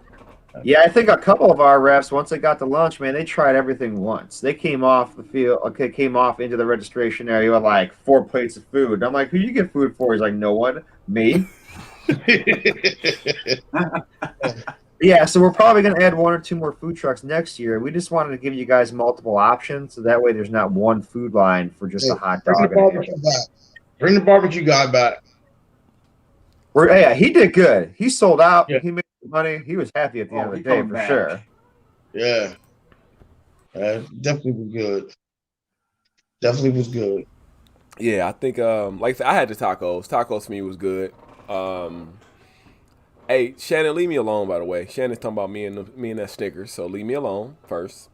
Yeah, I think a couple of our refs, once they got to lunch, man, they tried everything once. They came off the field, okay, came off into the registration area with like 4 plates of food. I'm like, who you get food for? He's like, no one, me. Yeah, so we're probably going to add 1 or 2 more food trucks next year. We just wanted to give you guys multiple options, so that way there's not one food line for just a hot Bring dog. the barbecue back. Bring the barbecue guy back. Yeah, he did good. He sold out. Yeah. He made money. He was happy at the end of he the day coming for back. sure. Yeah. Definitely was good. Definitely was good. Yeah, I think like I said, I had the tacos. Tacos for me was good. Hey, Shannon, leave me alone. By the way, Shannon's talking about me and that Snickers, so leave me alone first.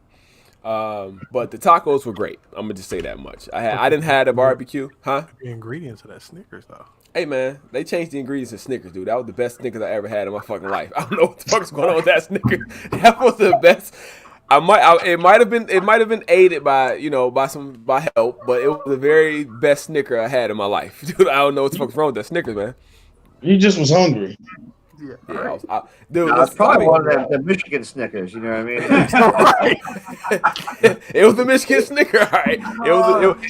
But the tacos were great. I'm gonna just say that much. I didn't have the barbecue, huh? The ingredients of that Snickers, though. Hey man, they changed the ingredients in Snickers, dude. That was the best Snickers I ever had in my fucking life. I don't know what the fuck's going on with that Snickers. That was the best. It might have been aided by by help, but it was the very best Snicker I had in my life, dude. I don't know what the fuck's wrong with that Snickers, man. You just was hungry. Yeah, No, dude. it's probably one of the Michigan Snickers. You know what I mean? It was the Michigan Snicker, all right.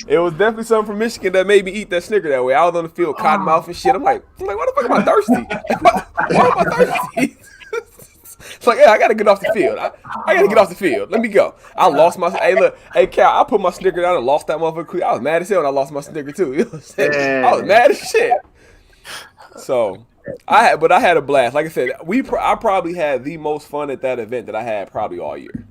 It was definitely something from Michigan that made me eat that Snicker that way. I was on the field, cotton mouth and shit. I'm like, why the fuck am I thirsty? Why am I thirsty? It's like, yeah, I gotta get off the field. I gotta get off the field. Let me go. I lost my. Hey, look, hey Cal, I put my Snicker down and lost that motherfucker quick. I was mad as hell when I lost my Snicker too. You know what I'm saying? I was mad as shit. So. I had a blast. Like I said, I probably had the most fun at that event that I had probably all year.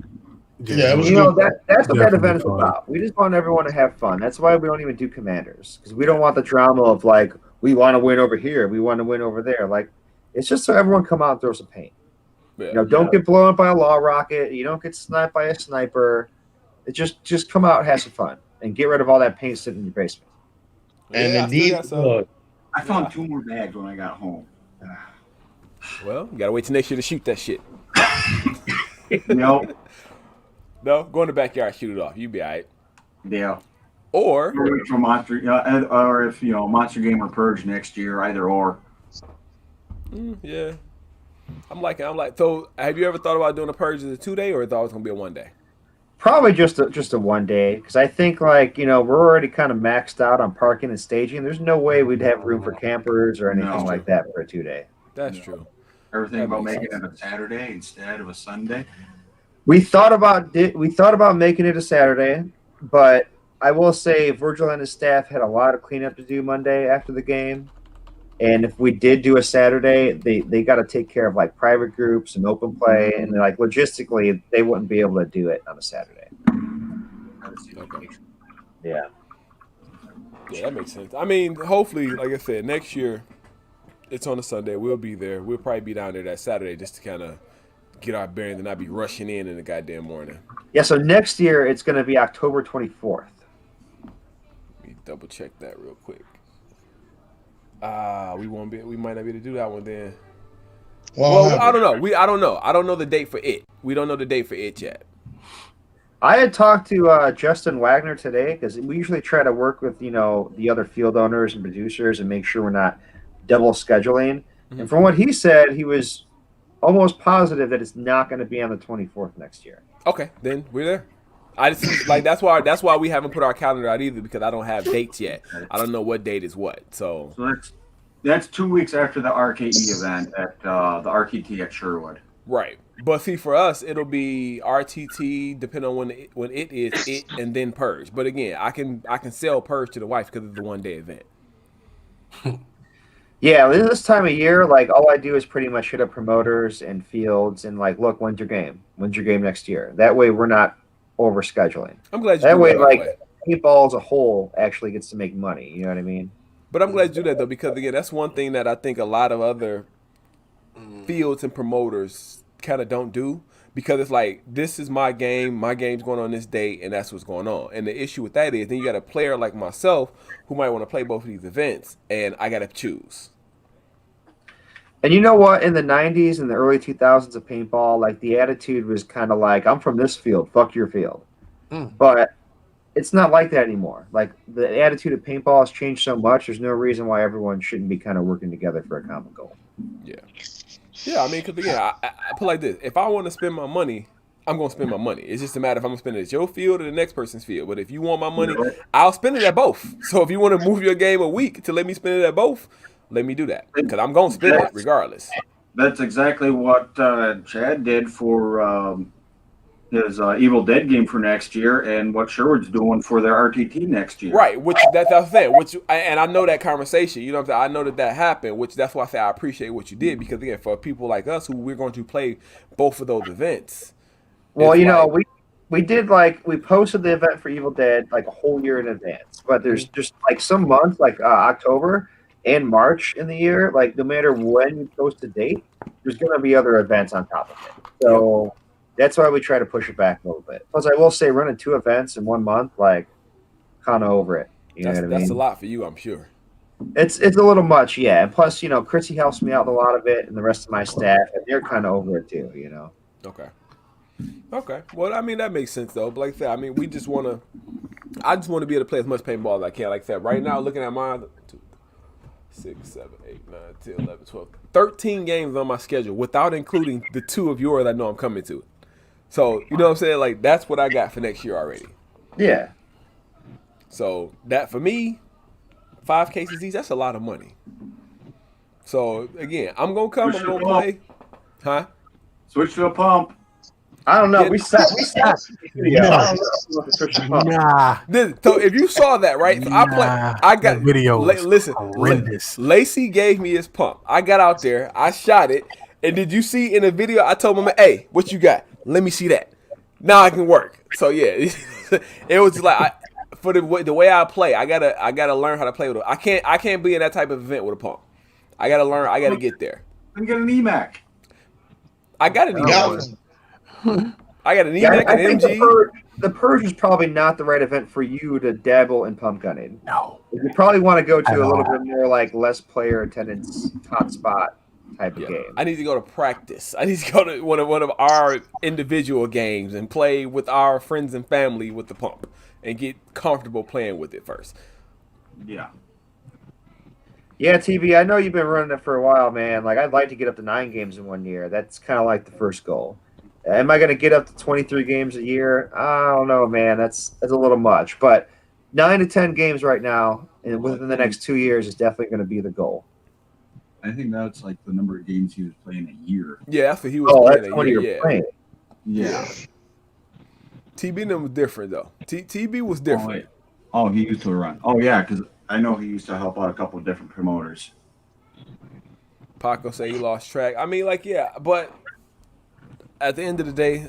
Yeah, it was that's what that Definitely event is fun. about. We just want everyone to have fun. That's why we don't even do commanders, because we don't want the drama of like we want to win over here, we want to win over there. Like it's just so everyone come out and throw some paint. Yeah. Don't get blown up by a law rocket. You don't get sniped by a sniper. It just come out and have some fun and get rid of all that paint sitting in your basement. And Yeah, I still indeed, got some. I found 2 more bags when I got home. Well, you gotta wait till next year to shoot that shit. No. No, go in the backyard, shoot it off. You be alright. Yeah. Or Or wait for Monster, or if Monster Game or Purge next year, either or. yeah, I'm like. So, have you ever thought about doing a Purge as a 2-day, or thought it was gonna be a 1-day? Probably just a 1 day, because I think we're already kind of maxed out on parking and staging. There's no way we'd have room for campers or anything like that for a 2-day. That's true. Everything That about makes making sense. it a Saturday instead of a Sunday. We thought about making it a Saturday, but I will say Virgil and his staff had a lot of cleanup to do Monday after the game. And if we did do a Saturday, they got to take care of like private groups and open play, and like logistically, they wouldn't be able to do it on a Saturday. Okay. Yeah. Yeah, that makes sense. I mean, hopefully, like I said, next year it's on a Sunday. We'll be there. We'll probably be down there that Saturday just to kind of get our bearings and not be rushing in the goddamn morning. Yeah. So next year it's going to be October 24th. Let me double check that real quick. We might not be able to do that one then. Well, I don't know. I don't know the date for it. We don't know the date for it yet. I had talked to Justin Wagner today, because we usually try to work with the other field owners and producers and make sure we're not double scheduling. Mm-hmm. And from what he said, he was almost positive that it's not going to be on the 24th next year. Okay, then we're there. I just like that's why we haven't put our calendar out either, because I don't have dates yet. I don't know what date is what. So that's 2 weeks after the RKE event at the RTT at Sherwood. right. But see, for us, it'll be RTT depending on when it is, and then Purge. But again, I can sell Purge to the wife because it's the 1-day event. Yeah, this time of year, like all I do is pretty much hit up promoters and fields and like, look, when's your game? When's your game next year? That way we're not over scheduling. I'm glad you That do way, that, by the like way. paintball as a whole actually gets to make money. You know what I mean? But I'm glad you do that though, because again, that's one thing that I think a lot of other fields and promoters kind of don't do, because it's like, this is my game's going on this date, and that's what's going on. And the issue with that is then you got a player like myself who might want to play both of these events, and I got to choose. And you know what? In the 90s and the early 2000s of paintball, like the attitude was kind of like, I'm from this field, fuck your field. But it's not like that anymore. Like the attitude of paintball has changed so much, there's no reason why everyone shouldn't be kind of working together for a common goal. Yeah. Yeah, I mean, because again, I put it like this: if I want to spend my money, I'm gonna spend my money. It's just a matter if I'm gonna spend it at your field or the next person's field. But if you want my money, I'll spend it at both. So if you want to move your game a week to let me spend it at both, let me do that because I'm gonna spend it regardless. That's exactly what Chad did for his Evil Dead game for next year, and what Sherwood's doing for their RTT next year. Right, which that's the thing. And I know that conversation. You know what I'm saying? I know that happened. Which that's why I say I appreciate what you did because again, for people like us who we're going to play both of those events. Well, you know, we did we posted the event for Evil Dead like a whole year in advance, but there's just like some months like October and March in the year, like no matter when you post a date, there's going to be other events on top of it. So that's why we try to push it back a little bit. Plus, I will say running 2 events in 1 month, like kind of over it. You know what I mean? That's a lot for you, I'm sure. It's a little much, yeah. And plus, you know, Chrissy helps me out with a lot of it, and the rest of my staff, and they're kind of over it too. You know. Okay. Well, I mean that makes sense though. But like I said, I mean I just want to be able to play as much paintball as I can. Like I said, right now looking at mine, 2, 6, 7, 8, 9, 10, 11, 12, 13 games on my schedule without including the 2 of yours I know I'm coming to. So you know what I'm saying? Like that's what I got for next year already. Yeah. So that for me, 5 cases each, that's a lot of money. So again, I'm gonna come, I'm gonna play. Huh? Switch to a pump. I don't know. We sat. Yeah. I don't know if it's Nah. So if you saw that, right? So I got that video. Listen, horrendous. Lacey gave me his pump. I got out there, I shot it, and did you see in the video? I told him, "Hey, what you got? Let me see that. Now I can work." So yeah, it was just like for the way I play, I gotta learn how to play with it. I can't be in that type of event with a pump. I gotta learn. I gotta get there. And get an EMAC. I got an EMAC. I got an Yeah, EMAC I and think MG. the Purge is probably not the right event for you to dabble in pump gunning. No. You probably want to go At to a little all. bit more like less player attendance hotspot type of game. I need to go to practice. I need to go to one of our individual games and play with our friends and family with the pump and get comfortable playing with it first. Yeah. Yeah, TV. I know you've been running it for a while, man. Like I'd like to get up to 9 games in 1 year. That's kind of like the first goal. Am I going to get up to 23 games a year? I don't know, man. That's a little much. But 9 to 10 games right now, and within the next 2 years, is definitely going to be the goal. I think that's like the number of games he was playing a year. Yeah, that's what he was That's playing. when you're playing. Yeah. TB them was different though. TB was different. Oh, he used to run. Oh, yeah, because I know he used to help out a couple of different promoters. Paco say he lost track. I mean, like, yeah, but at the end of the day,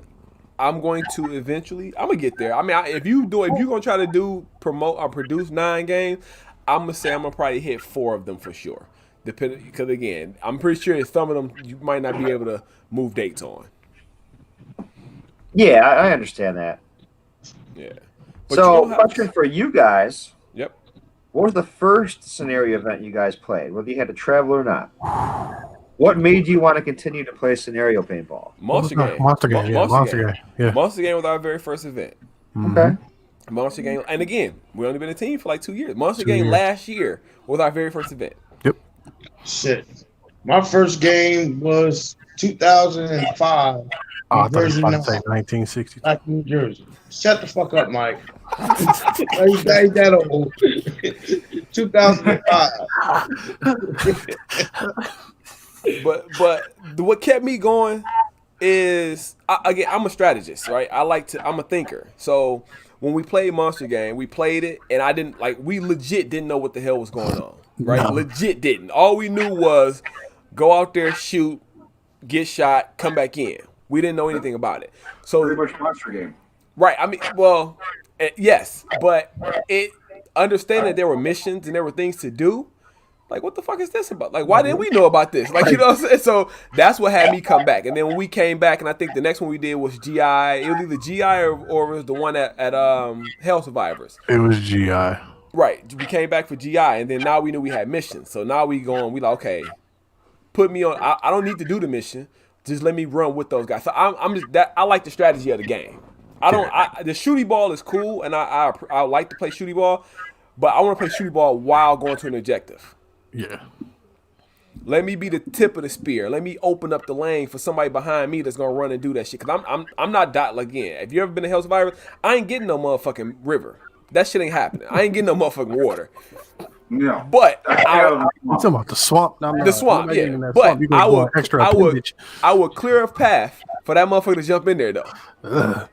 I'm going to eventually. I'm gonna get there. I mean, if you're gonna try to promote or produce 9 games, I'm gonna say I'm gonna probably hit 4 of them for sure. Depending, because again, I'm pretty sure some of them you might not be able to move dates on. Yeah, I understand that. Yeah. But So, question for you guys. Yep. What was the first scenario event you guys played, whether you had to travel or not? What made you want to continue to play scenario paintball? Monster game. Monster game. Yeah. Monster game. Yeah. Monster game was our very first event. Okay. Monster game, and again, we only been a team for like 2 years. Monster 2 game years. last year was our very first event. Yep. Shit. My first game was 2005. Oh, I thought you were Version about to say 9, 1960. back in New Jersey. Shut the fuck up, Mike. I ain't that old. 2005. But what kept me going is again, I'm a strategist, right? I'm a thinker. So when we played Monster Game, we played it, and we legit didn't know what the hell was going on, right? No. Legit didn't. All we knew was go out there, shoot, get shot, come back in. We didn't know anything about it. So Pretty much monster game. right, I mean, well, yes, but understanding that there were missions and there were things to do. Like, what the fuck is this about? Like, why didn't we know about this? Like, you know what I'm saying? So that's what had me come back. And then when we came back, and I think the next one we did was GI. It was either GI or it was the one at Hell Survivors. It was GI. Right. We came back for GI, and then now we knew we had missions. So now we like, okay, put me on. I don't need to do the mission. Just let me run with those guys. So I'm just that. I like the strategy of the game. The shooty ball is cool, and I like to play shooty ball, but I want to play shooty ball while going to an objective. Yeah. Let me be the tip of the spear. Let me open up the lane for somebody behind me that's gonna run and do that shit. Cause I'm not dot again. If you ever been to Hell's Survivor, I ain't getting no motherfucking river. That shit ain't happening. I ain't getting no motherfucking water. No. But You talking about the swamp? No, the swamp, anybody yeah. in that But swamp, you gonna go on extra appendage. I would clear a path for that motherfucker to jump in there though. Ugh.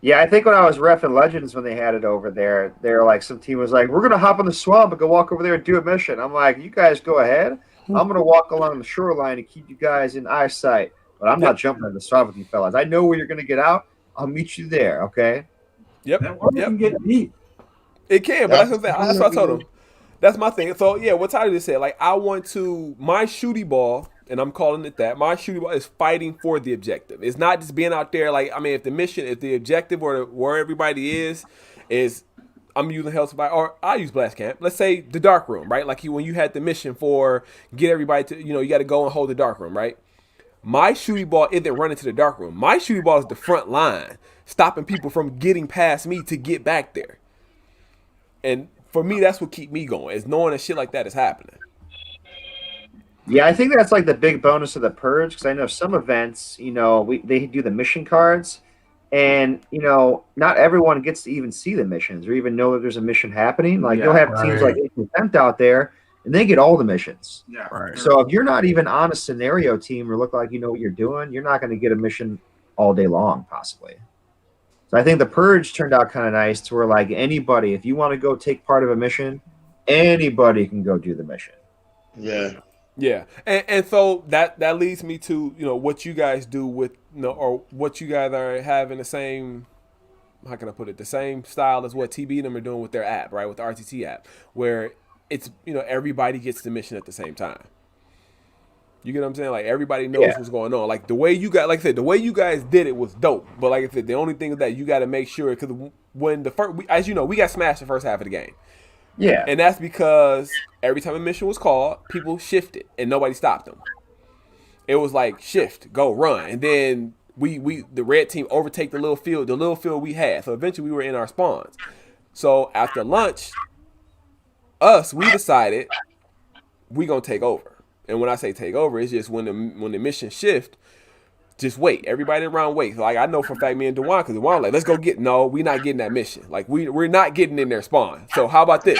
Yeah, I think when I was reffing Legends when they had it over there, they were like, some team was like, we're gonna hop on the swamp and go walk over there and do a mission. I'm like, you guys go ahead. I'm gonna walk along the shoreline and keep you guys in eyesight, but I'm not jumping in the swamp with you fellas. I know where you're gonna get out. I'll meet you there. Okay. Yep. That water can get deep. It can, but that's what I told him. That's my thing. So yeah, what Tyler just said, like I want to my shooty ball, and I'm calling it that. My shooty ball is fighting for the objective. It's not just being out there. Like I mean, if the objective or where everybody is I'm using Hell Survivor, or I use Blast Camp. Let's say the dark room, right? Like when you had the mission for get everybody to, you got to go and hold the dark room, right? My shooty ball isn't running to the dark room. My shooty ball is the front line, stopping people from getting past me to get back there. And for me, that's what keep me going, is knowing that shit like that is happening. Yeah, I think that's like the big bonus of the Purge, because I know some events, they do the mission cards, and not everyone gets to even see the missions or even know that there's a mission happening. Like you'll have teams like Contempt out there, and they get all the missions. Yeah. Right. So if you're not even on a scenario team or look like you know what you're doing, you're not going to get a mission all day long, possibly. So I think the Purge turned out kind of nice to where like anybody, if you want to go take part of a mission, anybody can go do the mission. Yeah. Yeah, and so that leads me to what you guys do with or what you guys are having the same, how can I put it, the same style as what TB and them are doing with their app, right, with the RTT app, where it's everybody gets the mission at the same time. You get what I'm saying? Like everybody knows what's going on. Like the way you got, like I said, the way you guys did it was dope. But like I said, the only thing is that you got to make sure, because when the first, as you know, we got smashed the first half of the game. Yeah. And that's because every time a mission was called, people shifted and nobody stopped them. It was like shift, go, run. And then the red team overtake the little field we had. So eventually we were in our spawns. So after lunch, we decided we gonna take over. And when I say take over, it's just when the mission shift, just wait. Everybody around wait. Like I know for a fact me and Dewan, because Dewan like, let's go get. No, we're not getting that mission. Like we're not getting in their spawn. So how about this?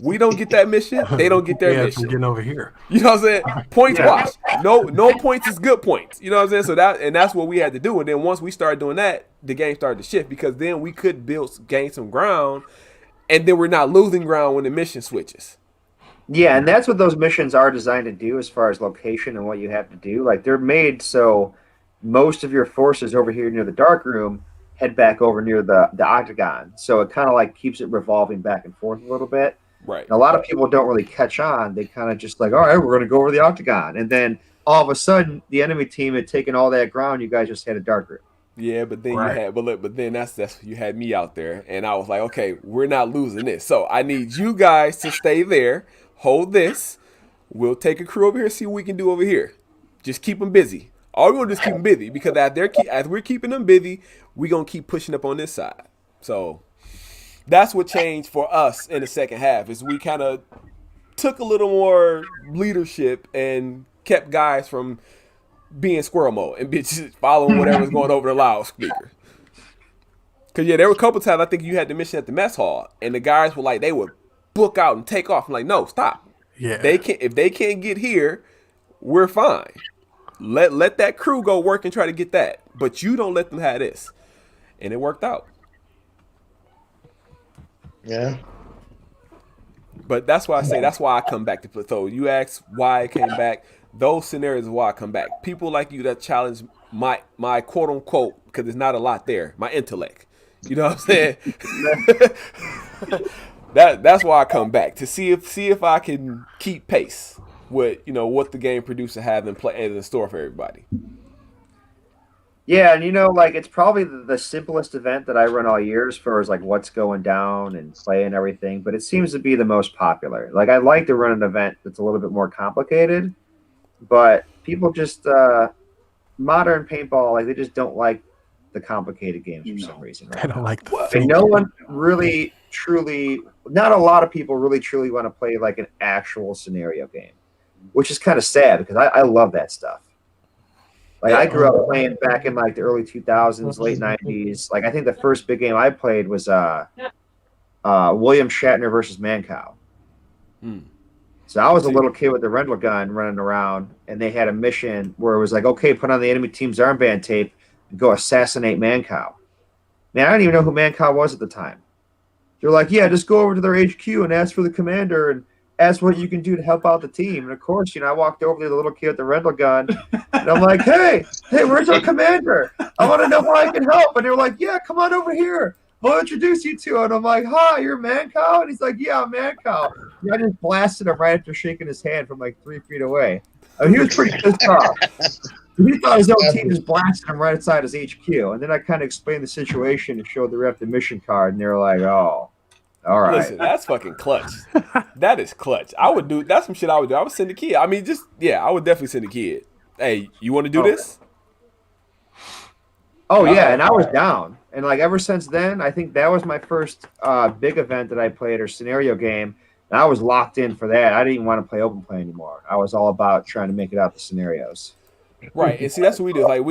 We don't get that mission. They don't get their mission. Getting over here. You know what I'm saying? Points wash. No points is good points. You know what I'm saying? So that's what we had to do. And then once we started doing that, the game started to shift, because then we could gain some ground, and then we're not losing ground when the mission switches. Yeah, and that's what those missions are designed to do as far as location and what you have to do. Like they're made so most of your forces over here near the dark room head back over near the octagon. So it kind of like keeps it revolving back and forth a little bit. Right. And a lot of people don't really catch on. They kind of just like, all right, we're going to go over the octagon. And then all of a sudden, the enemy team had taken all that ground. You guys just had a dark room. Yeah, but then then that's you had me out there, and I was like, okay, we're not losing this. So I need you guys to stay there, hold this. We'll take a crew over here, see what we can do over here. Just keep them busy. All we're gonna just keep them busy, because as we're keeping them busy, we're gonna keep pushing up on this side. So that's what changed for us in the second half, is we kind of took a little more leadership and kept guys from being squirrel mode and just following whatever's going over the loudspeaker. Because there were a couple times I think you had the mission at the mess hall, and the guys were like, they would book out and take off. I'm like, no, stop. Yeah. If they can't get here, we're fine. Let that crew go work and try to get that. But you don't let them have this. And it worked out. Yeah. But that's why I come back to play. So you ask why I came back. Those scenarios are why I come back. People like you that challenge my quote unquote, because there's not a lot there, my intellect. You know what I'm saying? That's why I come back, to see if I can keep pace with what the game producer have in store for everybody. Yeah, and it's probably the simplest event that I run all year as far as like what's going down and play and everything, but it seems to be the most popular. Like I like to run an event that's a little bit more complicated, but people just modern paintball, like they just don't like the complicated games for some reason. Right? I don't like the And no one really truly, not a lot of people really truly want to play like an actual scenario game. which is kind of sad because I love that stuff. Like I grew up playing back in like the early 2000s, late 90s. Like I think the first big game I played was William Shatner versus Mancow. So I was a little kid with the rental gun running around, and they had a mission where it was like, okay, put on the enemy team's armband tape and go assassinate Mancow. Man, I didn't even know who Mancow was at the time. They're like, yeah, just go over to their HQ and ask for the commander and ask what you can do to help out the team. And of course, I walked over to the little kid with the rental gun, and I'm like, hey, where's our commander? I want to know how I can help. And they were like, yeah, come on over here. I'll introduce you to. And I'm like, hi, you're Mancow? And he's like, yeah, I'm Mancow. And I just blasted him right after shaking his hand from like 3 feet away. I mean, he was pretty pissed off. He thought his own team just blasted him right outside his HQ. And then I kind of explained the situation and showed the rep the mission card, and they were like, oh, all right. Listen, that's fucking clutch. That is clutch. I would do. That's some shit I would do. I would send a kid. I mean, I would definitely send a kid. Hey, you want to do this? Oh, yeah, and I was down. And, like, ever since then, I think that was my first big event that I played or scenario game. And I was locked in for that. I didn't even want to play open play anymore. I was all about trying to make it out the scenarios. Right, and see, that's what we do. Like,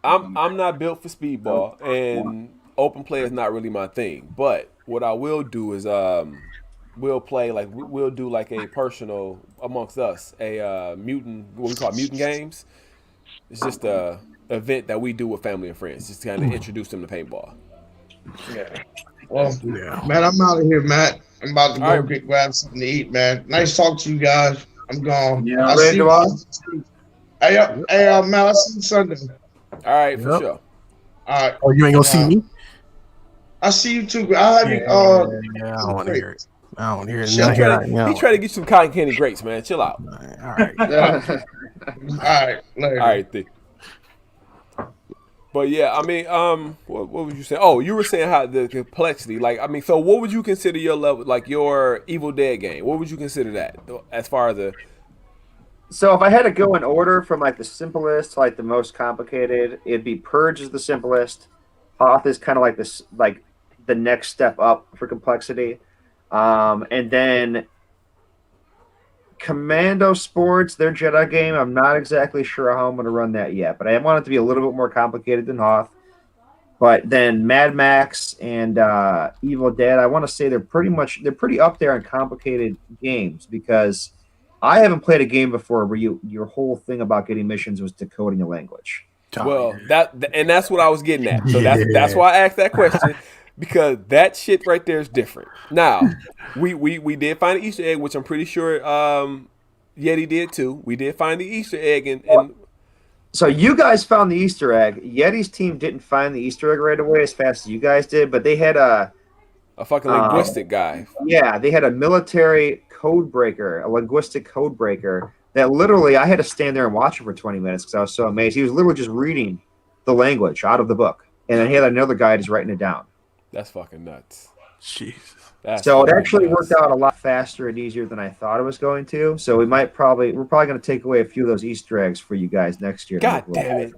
I'm not built for speedball, and open play is not really my thing. But what I will do is we'll play, like, we'll do, like, a personal, amongst us, a mutant, what we call mutant games. It's just a event that we do with family and friends, just to kind of introduce them to paintball. Yeah. Well, man, I'm out of here, Matt. I'm about to go grab something to eat, man. Nice talk to you guys. I'm gone. Yeah, I'll see you. Hey, Matt, I'll see you Sunday. All right, for sure. All right. Oh, you ain't gonna see me? I'll see you too. I'll have you. I don't want to hear it. I don't want to hear it. He's trying to get you some cotton candy grapes, man. Chill out. All right. All right. Later. All right, thick. But yeah, I mean, what would you say? Oh, you were saying how the complexity. Like, I mean, so what would you consider your level, like your Evil Dead game? What would you consider that as far as the? So if I had to go in order from like the simplest to like the most complicated, it'd be Purge is the simplest. Hoth is kind of like this, like the next step up for complexity, and then Commando Sports, their Jedi game. I'm not exactly sure how I'm going to run that yet, but I want it to be a little bit more complicated than Hoth. But then Mad Max and Evil Dead, I want to say they're pretty up there in complicated games because I haven't played a game before where your whole thing about getting missions was decoding a language. Well, that's what I was getting at. So that's why I asked that question. Because that shit right there is different. Now, we did find an Easter egg, which I'm pretty sure Yeti did too. We did find the Easter egg, and so you guys found the Easter egg. Yeti's team didn't find the Easter egg right away as fast as you guys did, but they had a fucking linguistic guy. Yeah, they had a military code breaker, a linguistic code breaker that literally I had to stand there and watch him for 20 minutes because I was so amazed. He was literally just reading the language out of the book, and then he had another guy just writing it down. That's fucking nuts. Jesus. So it actually worked out a lot faster and easier than I thought it was going to. So we're probably going to take away a few of those Easter eggs for you guys next year. God damn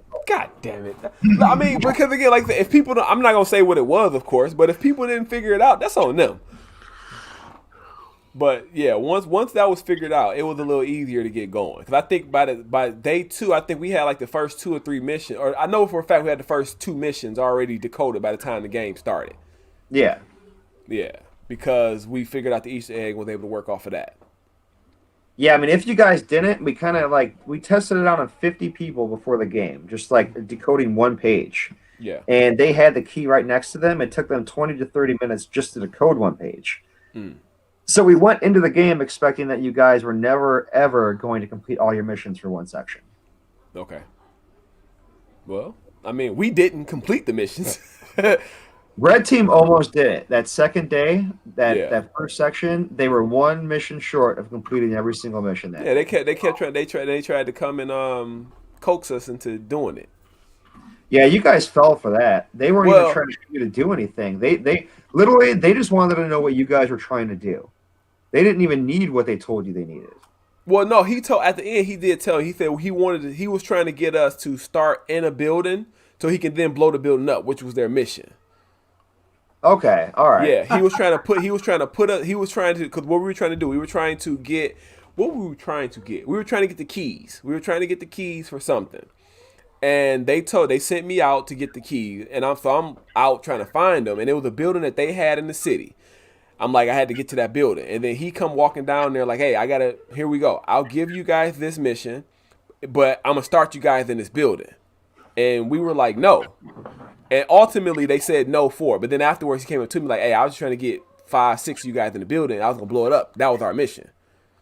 it. I mean, because again, like if people don't, I'm not gonna say what it was, of course, but if people didn't figure it out, that's on them. But yeah, once that was figured out, it was a little easier to get going. Because I think by day 2, I think we had like the first 2 or 3 missions, or I know for a fact we had the first 2 missions already decoded by the time the game started. Yeah. Yeah, because we figured out the Easter egg and was able to work off of that. Yeah, I mean, if you guys didn't, we kind of we tested it out on 50 people before the game, just like decoding one page. Yeah. And they had the key right next to them. It took them 20 to 30 minutes just to decode one page. So we went into the game expecting that you guys were never, ever going to complete all your missions for one section. Okay. Well, I mean, we didn't complete the missions. Red team almost did it. That second day, that first section, they were one mission short of completing every single mission. Yeah, they kept trying. They tried to come and coax us into doing it. Yeah, you guys fell for that. They weren't even trying to get you to do anything. They literally just wanted to know what you guys were trying to do. They didn't even need what they told you they needed. Well, no, he told at the end. He did tell. He said he was trying to get us to start in a building so he can then blow the building up, which was their mission. Okay, all right. Yeah, he was trying to because what we were trying to do, we were trying to get what were we trying to get? We were trying to get the keys. We were trying to get the keys for something. And they sent me out to get the keys, and I'm out trying to find them, and it was a building that they had in the city. I'm like, I had to get to that building, and then he come walking down there like, hey, here we go. I'll give you guys this mission, but I'm gonna start you guys in this building. And we were like, no. And ultimately they said no for, but then afterwards he came up to me like, hey, I was just trying to get 5, 6 of you guys in the building. I was gonna blow it up. That was our mission.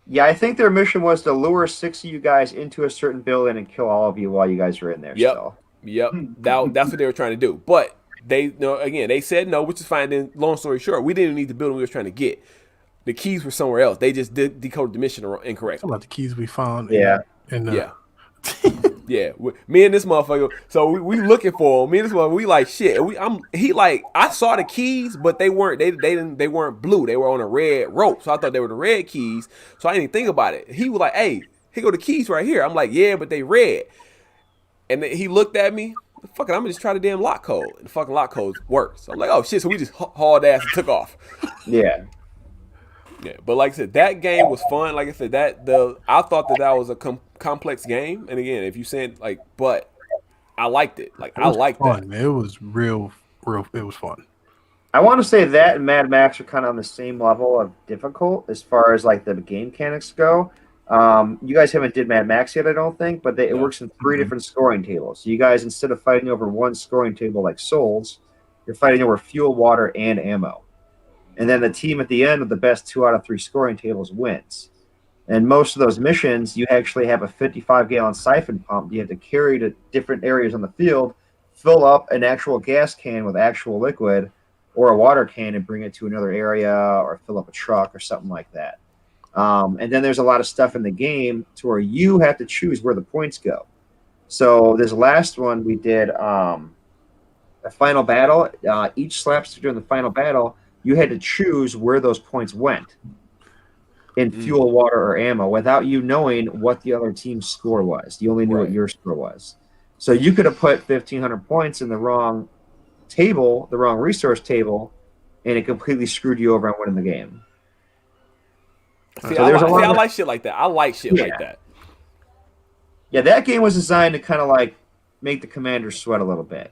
Yeah, I think their mission was to lure 6 of you guys into a certain building and kill all of you while you guys were in there. Yep. Still. Yep. That's what they were trying to do. But they said no, which is fine. Then, long story short, we didn't need the building we were trying to get. The keys were somewhere else. They just decoded the mission incorrectly. Talking about the keys we found. Yeah. Yeah. Yeah, me and this motherfucker. So we looking for him. Me and this motherfucker. We like shit. I saw the keys, but they weren't. They weren't blue. They were on a red rope. So I thought they were the red keys. So I didn't think about it. He was like, "Hey, here go the keys right here." I'm like, "Yeah, but they red." And then he looked at me. Fuck it, I'm gonna just try the damn lock code. And the fucking lock code works. So I'm like, "Oh shit!" So we just hauled ass and took off. Yeah. Yeah, but like I said, that game was fun. Like I said, I thought that was a complex game. And again, if you said but I liked it. Like I liked fun, that. Man. It was real. It was fun. I want to say that and Mad Max are kind of on the same level of difficult as far as like the game mechanics go. You guys haven't did Mad Max yet, I don't think, but it works in 3 different scoring tables. So you guys, instead of fighting over one scoring table like Souls, you're fighting over fuel, water, and ammo. And then the team at the end with the best 2 out of 3 scoring tables wins. And most of those missions, you actually have a 55-gallon siphon pump you have to carry to different areas on the field, fill up an actual gas can with actual liquid or a water can and bring it to another area or fill up a truck or something like that. And then there's a lot of stuff in the game to where you have to choose where the points go. So this last one we did a final battle. Each slapstick during the final battle, you had to choose where those points went in fuel, water, or ammo without you knowing what the other team's score was. You only knew what your score was. So you could have put 1,500 points in the wrong table, the wrong resource table, and it completely screwed you over on winning the game. See, I like shit like that. I like shit like that. Yeah, that game was designed to kind of like make the commanders sweat a little bit.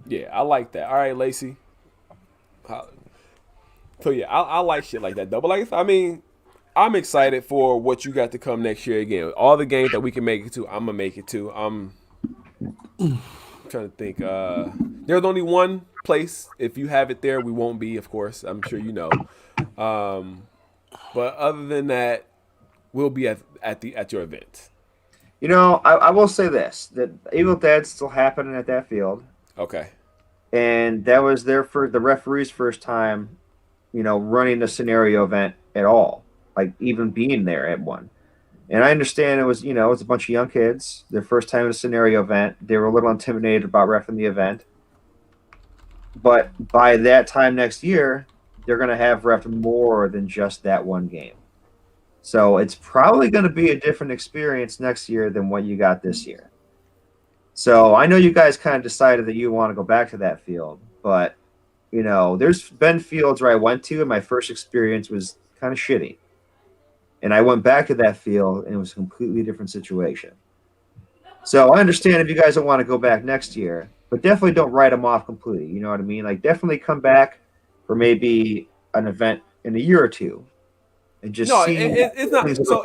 Yeah, I like that. All right, Lacey. So yeah, I like shit like that though. But like I mean, I'm excited for what you got to come next year again. All the games that we can make it to, I'm gonna make it to. I'm trying to think. There's only one place. If you have it there, we won't be. Of course, I'm sure you know. But other than that, we'll be at your event. You know, I will say this: that Evil Dead's still happening at that field. Okay. And that was for the referee's first time, running a scenario event at all, like even being there at one. And I understand it was a bunch of young kids, their first time at a scenario event. They were a little intimidated about reffing the event. But by that time next year, they're going to have reffed more than just that one game. So it's probably going to be a different experience next year than what you got this year. So I know you guys kind of decided that you want to go back to that field, but there's been fields where I went to and my first experience was kind of shitty. And I went back to that field and it was a completely different situation. So I understand if you guys don't want to go back next year, but definitely don't write them off completely. You know what I mean? Like definitely come back for maybe an event in a year or two. And just it's not so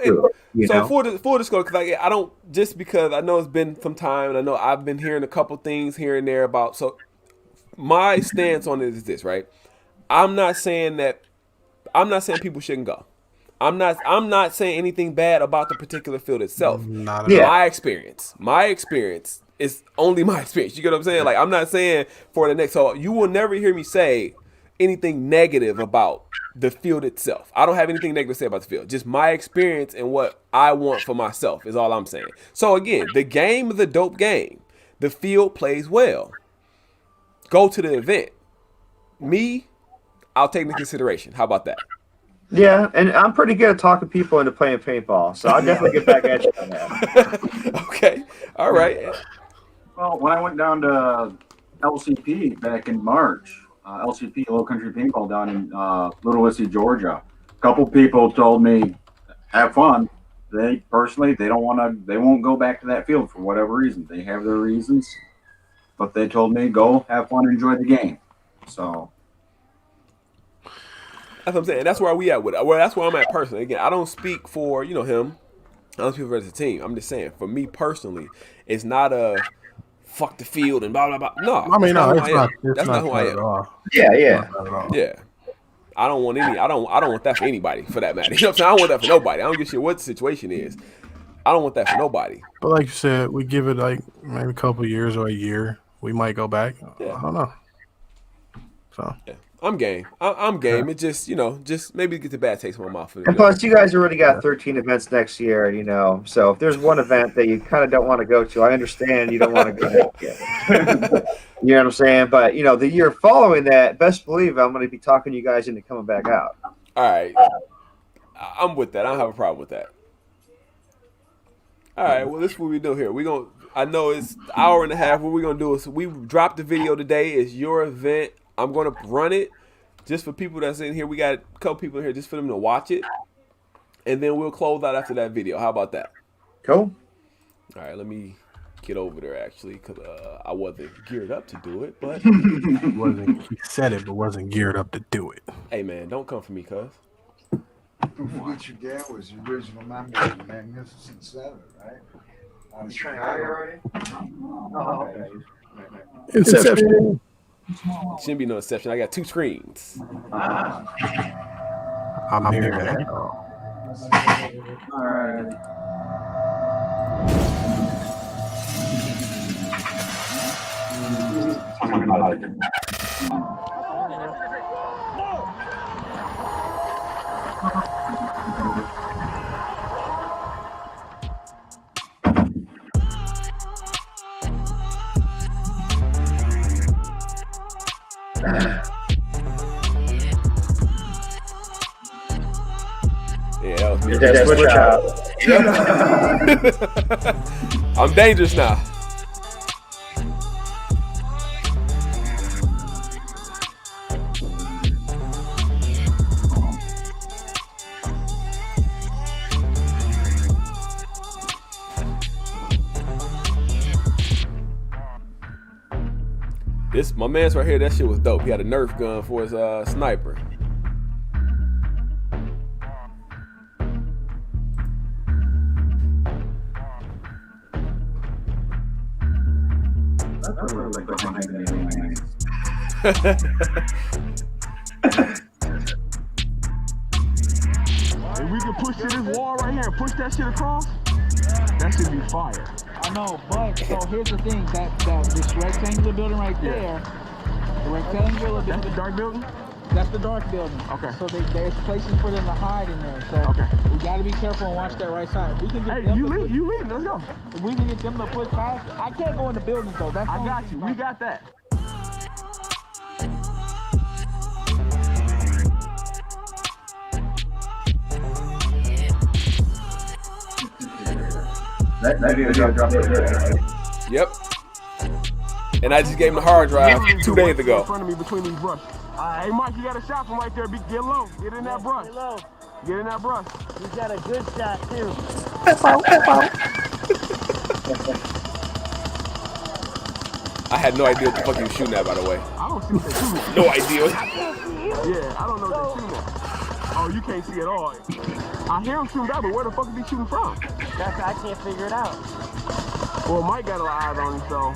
full disclosure, because I don't, just because I know it's been some time and I know I've been hearing a couple things here and there about, so my stance on it is this, right? I'm not saying people shouldn't go. I'm not saying anything bad about the particular field itself. My experience is only my experience. You get what I'm saying? Like I'm not saying for the next, so you will never hear me say anything negative about the field itself. I don't have anything negative to say about the field. Just my experience and what I want for myself is all I'm saying. So again, the game is a dope game. The field plays well. Go to the event. Me, I'll take into consideration. How about that? Yeah, and I'm pretty good at talking people into playing paintball, so I'll definitely get back at you on that. Okay. All right. Well, when I went down to LCP back in March, LCP, Low Country Paintball, down in Little Whiskey, Georgia, a couple people told me have fun. They personally, they won't go back to that field for whatever reason. They have their reasons, but they told me go have fun, enjoy the game. So That's what I'm saying. That's where we at with it. Well, that's where I'm at personally. Again, I don't speak for him. I don't speak for the team. I'm just saying, for me personally, it's not a fuck the field and blah blah blah. No, I mean, no, that's not who I at am. all. Yeah, yeah. Not that at all. Yeah. I don't want any. I don't want that for anybody, for that matter. You know what I'm saying? I don't want that for nobody. I don't give a shit what the situation is. I don't want that for nobody. But like you said, we give it like maybe a couple years or a year. We might go back. Yeah. I don't know. So Yeah. I'm game. I'm game. It just just maybe get the bad taste in my mouth. And plus, you guys already got 13 events next year, So if there's one event that you kind of don't want to go to, I understand you don't want to go. You know what I'm saying? But the year following that, best believe I'm going to be talking you guys into coming back out. All right. I'm with that. I don't have a problem with that. All right. Well, this is what we do here. I know it's an hour and a half. What we're gonna do is we dropped the video today. It's your event. I'm gonna run it just for people that's in here. We got a couple people in here just for them to watch it, and then we'll close out after that video. How about that? Cool. All right. Let me get over there actually, because I wasn't geared up to do it, but he said it, but wasn't geared up to do it. hey man, don't come for me, cuz. Don't forget your dad was the original member of the Magnificent Seven, right? You trying out already? Oh, okay. Inception. Shouldn't be no exception. I got 2 screens. I'm here. all right. Yeah, that was me. That's switch out. I'm dangerous now. My man's right here, that shit was dope. He had a Nerf gun for his sniper. If we can push to this wall right here and push that shit across, that should be fire. I know, but so here's the thing: this rectangular building right there, the rectangular building. That's the dark building? That's the dark building. Okay. So there's places for them to hide in there. So Okay. we got to be careful and watch that right side. If we can get Hey, them you to leave, push, you leave, let's go. if we can get them to push past, I can't go in the building though. That's the I only got thing you, we about got that. That video dropped right there. Yep. And I just gave him the hard drive 2 days In ago. front of me between these brushes. Hey, Mike, you got a shot from right there. Get low. Get in that brush. Get in that brush. He's got a good shot too. I had no idea what the fuck he was shooting at, by the way. I don't see what they're shooting at. No idea. Yeah, I don't know what they're shooting at. Oh, you can't see at all. I hear him shooting that, but where the fuck is he shooting from? I can't figure it out. Well, Mike got a lot of eyes on him, so.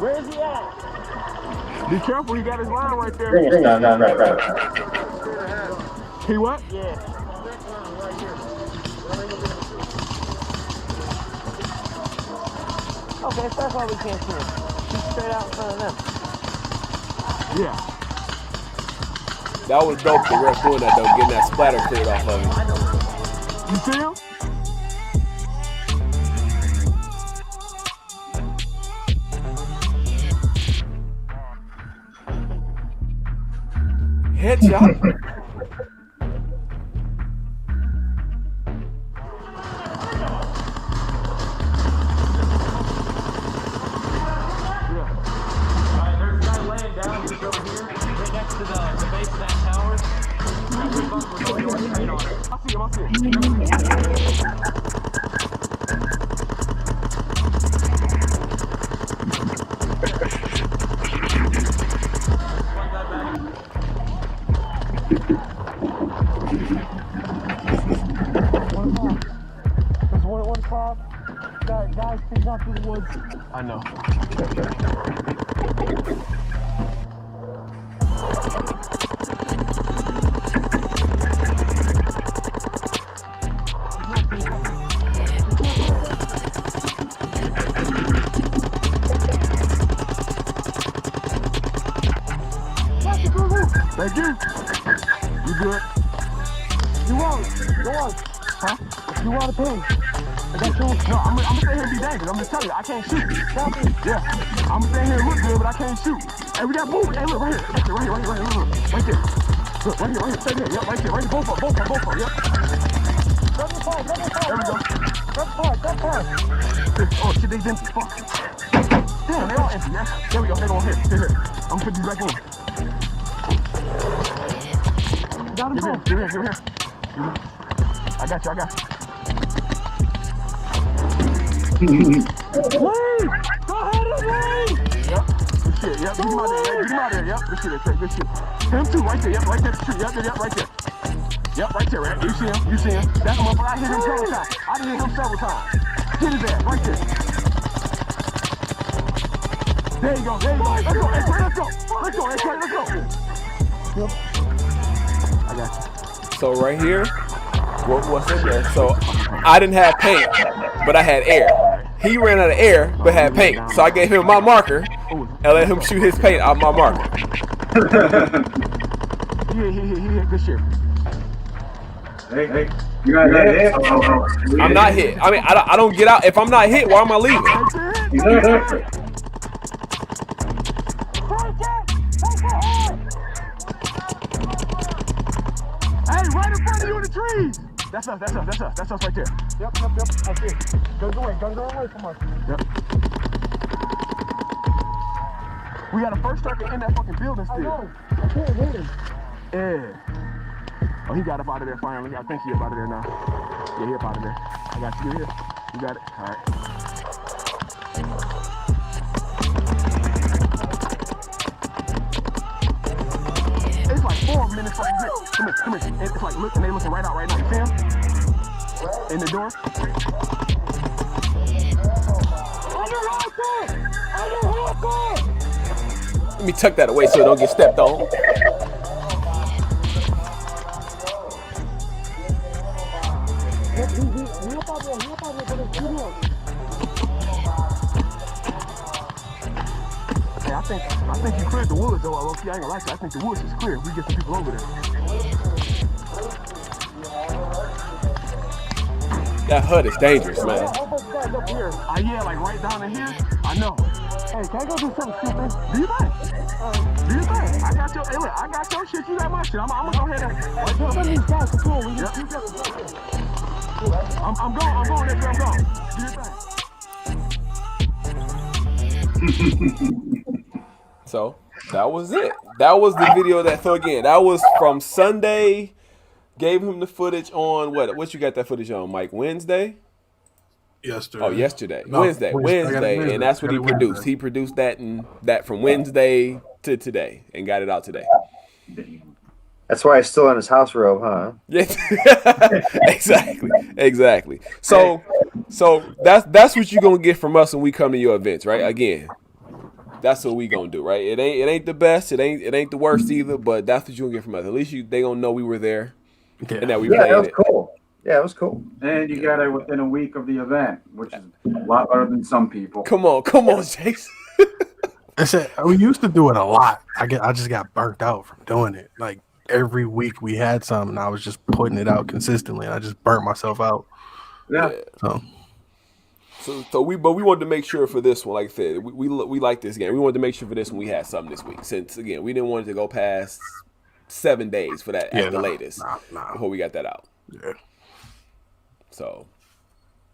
Where is he at? Be careful, he got his line right there. No, right. He what? Yeah. Okay, so that's why we can't see him. He's straight out in front of them. Yeah. That was dope, the ref doing that, though, getting that splatter cleared off of him. You see him? Headshot. There's a guy laying down just over here, right next to the base of that tower. Guys, he's not through the woods. I know. Thank you. You good? You want? Go on. Huh? You want to pay? I got you. No, I'm gonna stay here and be dangerous. I'm just telling you, I can't shoot. Yeah. I'm gonna stay here and look good, but I can't shoot. Hey, we got movement. Hey, look, right here. Right here, look. Right there. Look, right here. Stay there. Yep, right there. Right here. Both of them. Yep. There we go. Oh, shit, they's empty. Fuck. Damn, they all empty, yeah? There we go. They're going here. Here. I'm gonna put these back in. Got him. Give here. I got you. Wait! Go ahead and wait! Yep, good shit. Yep, get him out there. Yep, good shit. Good shit. Him too, right there. Yep, right there. Yep, right there. Yep, right there, right? You see him. That's the motherfucker. I hit him several times. Hit his ass, right there. There you go. Let's go. Yep. I got you. So right here, what's in there? So I didn't have paint, but I had air. He ran out of air, but had paint. So I gave him my marker and let him shoot his paint out my marker. Yeah, good shit. Hey, you got hit? I'm not hit. I mean, I don't get out. If I'm not hit, why am I leaving? Hey, right in front of you in the trees. That's us right there. Yep. I see it. Guns away from us. Yep. We got a first striker in that fucking building still. I know. I can't hit him. Yeah. Oh, he got up out of there finally. I think he up out of there now. Yeah, he up out of there. I got you here. You got it. All right. It's like 4 minutes fucking grip. Come here. It's like looking, they looking right out right now. You see him? In the door. Let me tuck that away so it don't get stepped on. Hey, I think you cleared the woods though. I ain't gonna lie to you. I think the woods is clear. We get some people over there. That hut is dangerous, man. Yeah, like right down in here. I know. Hey, can I go do something stupid? Do you think? I got your. Hey, look, I got your shit. You got my shit. I'm gonna go ahead and. I'm going. That's where I'm going. Do your thing. So that was it. That was the video that. So again, that was from Sunday. Gave him the footage on what you got that footage on, Mike? Wednesday? Yesterday. Oh, yesterday. No, Wednesday, and that's what he produced. Wednesday. He produced that from Wednesday to today and got it out today. That's why he's still in his house robe, huh? Yes. Exactly. So that's what you're gonna get from us when we come to your events, right? Again, that's what we gonna do, right? It ain't the best, it ain't the worst either, but that's what you gonna get from us. At least they gonna know we were there and that we played that was it. cool. Yeah, it was cool. And you got it within a week of the event, which is a lot better than some people. Come on, Jason. I said we used to do it a lot. I just got burnt out from doing it. Like every week we had something, I was just putting it out consistently. I just burnt myself out. Yeah. So we wanted to make sure for this one, like I said, we like this game. We wanted to make sure for this one we had something this week. Since again we didn't want it to go past 7 days for that at the latest before we got that out. Yeah. So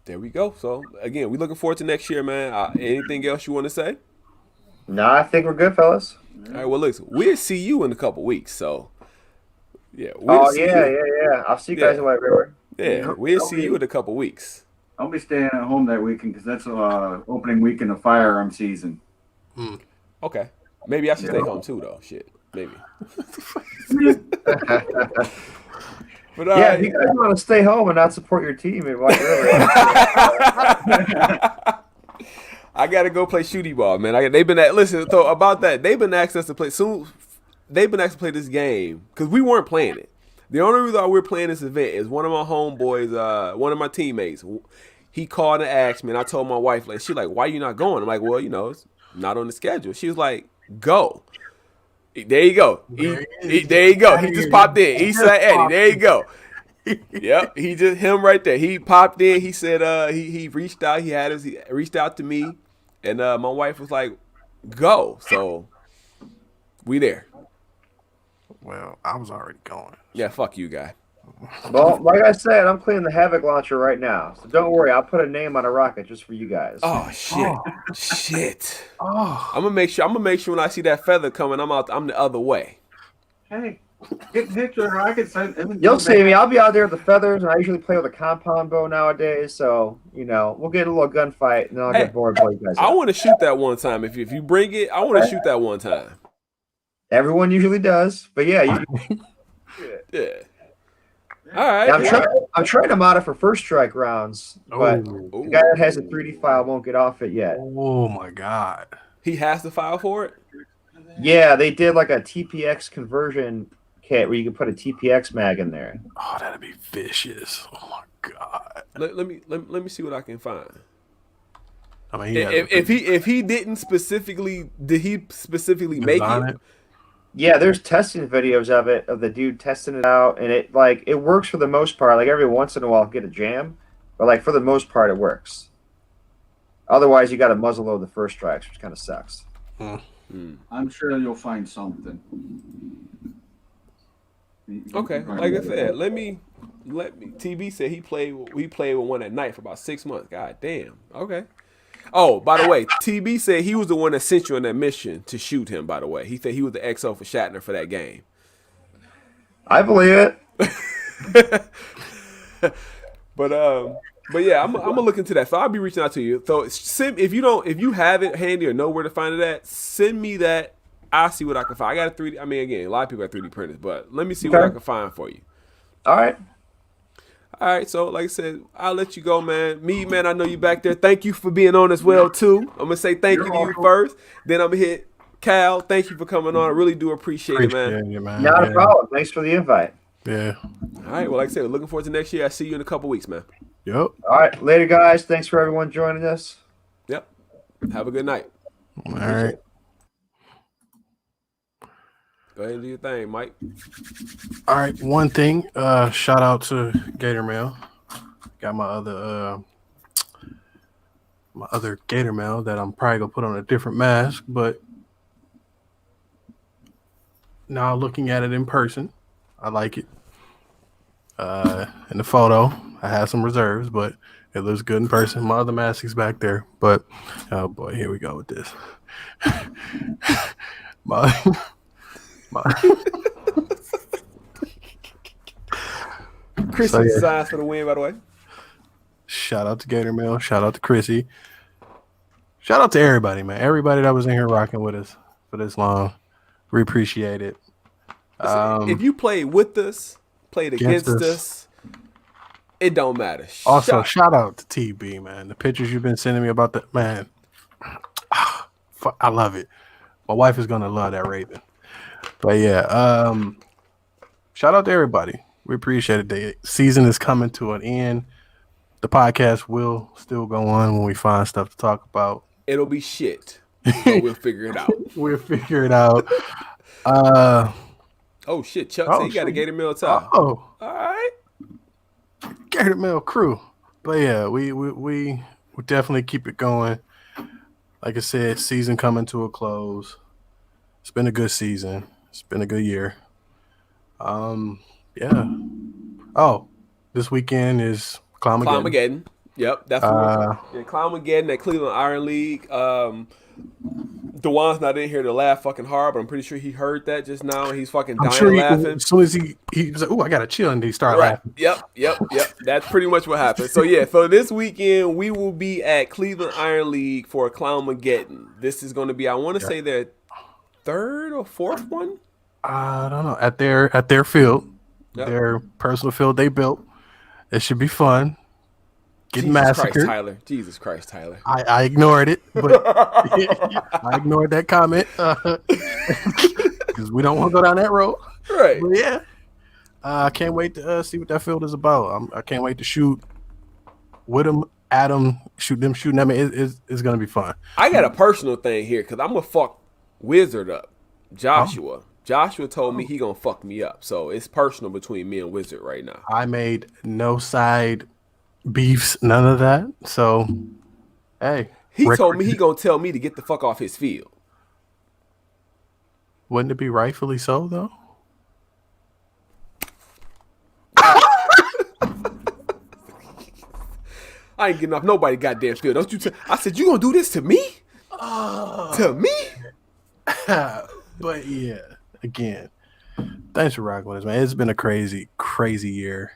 there we go. So again, we looking forward to next year, man. Anything else you want to say? No, I think we're good, fellas. All right. Well, listen, we'll see you in a couple weeks. So Yeah. We'll see yeah. you. I'll see you guys Yeah. in White River. Yeah, we'll see you in a couple weeks. I'll be staying at home that weekend because that's opening weekend of firearm season. Okay. Maybe I should stay home too, though. Shit. Maybe. But Yeah, if you guys want to stay home and not support your team in White River. I gotta go play shooty ball, man. They've been listen. So about that, they've been asking us to play soon. They've been asked to play this game because we weren't playing it. The only reason why we're playing this event is one of my homeboys, one of my teammates. He called and asked me, and I told my wife, like, she's like, "Why you not going?" I'm like, "Well, it's not on the schedule." She was like, "Go." There you go. There you go. He just popped in. Eastside Eddie. There you go. Yep. Him right there. He popped in. He said he reached out. He reached out to me, and my wife was like, "Go." So we there. Well, I was already going. Yeah, fuck you, guy. Well, like I said, I'm cleaning the Havoc launcher right now, so don't worry. I'll put a name on a rocket just for you guys. Oh shit. Oh, I'm gonna make sure when I see that feather coming, I'm the other way. Hey, get picture. I can send. You'll see me. I'll be out there with the feathers, and I usually play with a compound bow nowadays. So we'll get a little gunfight, and then I'll get bored. Blow you guys I up. want to shoot that one time. If you bring it, I want to shoot that one time. Everyone usually does, but yeah. Yeah. All right. Yeah, I'm trying to mod it for first strike rounds, but the guy that has a 3D file won't get off it yet. Oh my god. He has to file for it? Yeah, they did like a TPX conversion kit where you can put a TPX mag in there. Oh, that'd be vicious. Oh my god. Let me see what I can find. I mean, Did he specifically make it? Yeah, there's testing videos of the dude testing it out, and it works for the most part. Like every once in a while, I'll get a jam, but for the most part, it works. Otherwise, you got to muzzle load the first strikes, which kind of sucks. I'm sure you'll find something. Okay, like I said, let me. TB said he played with one at night for about 6 months. God damn. Okay. Oh, by the way, TB said he was the one that sent you on that mission to shoot him. By the way, he said he was the XO for Shatner for that game. I believe it. But yeah, I'm gonna look into that. So I'll be reaching out to you. So if you have it handy or know where to find it at, send me that. I'll see what I can find. I got a 3D. I mean, again, a lot of people have 3D printers, but let me see what I can find for you. All right. All right, so like I said, I'll let you go, man. Man, I know you back there. Thank you for being on as well, too. I'm going to say thank you to you first. Then I'm going to hit Cal. Thank you for coming on. I really do appreciate it, man. Not a problem. Thanks for the invite. Yeah. All right, well, like I said, looking forward to next year. I'll see you in a couple weeks, man. Yep. All right, later, guys. Thanks for everyone joining us. Yep. Have a good night. All right. Go ahead and do your thing, Mike. All right, one thing. Shout out to Gator Mail. Got my other Gator Mail that I'm probably gonna put on a different mask, but now looking at it in person, I like it. In the photo, I have some reserves, but it looks good in person. My other mask is back there, but oh boy, here we go with this. Chrissy designs for the win, by the way. Shout out to Gator Mail. Shout out to Chrissy. Shout out to everybody, man. Everybody that was in here rocking with us for this long. We appreciate it. If you played with us, played against us, it don't matter. Also, shout out to TB, man. The pictures you've been sending me about that, man. I love it. My wife is gonna love that Raven. But yeah, shout out to everybody. We appreciate it. The season is coming to an end. The podcast will still go on when we find stuff to talk about. It'll be shit, but we'll figure it out. We'll figure it out. Oh shit, Chuck said you got a Gator Mill tie. Oh, all right. Gator Mill crew. But yeah, we definitely keep it going. Like I said, season coming to a close. It's been a good season. It's been a good year. Yeah. Oh, this weekend is Clownmagedon. Yep, that's Clownmagedon at Cleveland Iron League. Dewan's not in here to laugh fucking hard, but I'm pretty sure he heard that just now, and he's fucking I'm dying sure laughing. as soon as he was like, "Oh, I gotta chill," and he started Right. laughing. Yep. That's pretty much what happened. So yeah, so this weekend we will be at Cleveland Iron League for Clownmagedon. This is going to be, I want to say, their third or fourth one. I don't know. At their field, Yep. their personal field they built. It should be fun. Getting massacred. Jesus Christ, Tyler. I ignored it, but I ignored that comment because we don't want to go down that road. Right. But yeah, I can't wait to see what that field is about. I can't wait to shoot with them, at them, shooting at me. It's gonna be fun. I got a personal thing here because I'm gonna fuck Wizard up. Joshua told me he gonna fuck me up, so it's personal between me and Wizard right now. I made no side beefs, none of that. So, hey, he told me he gonna tell me to get the fuck off his field. Wouldn't it be rightfully so though? I ain't getting off nobody goddamn field. Don't you? I said, you gonna do this to me? To me? But yeah, again, thanks for rocking with us, man. It's been a crazy, crazy year.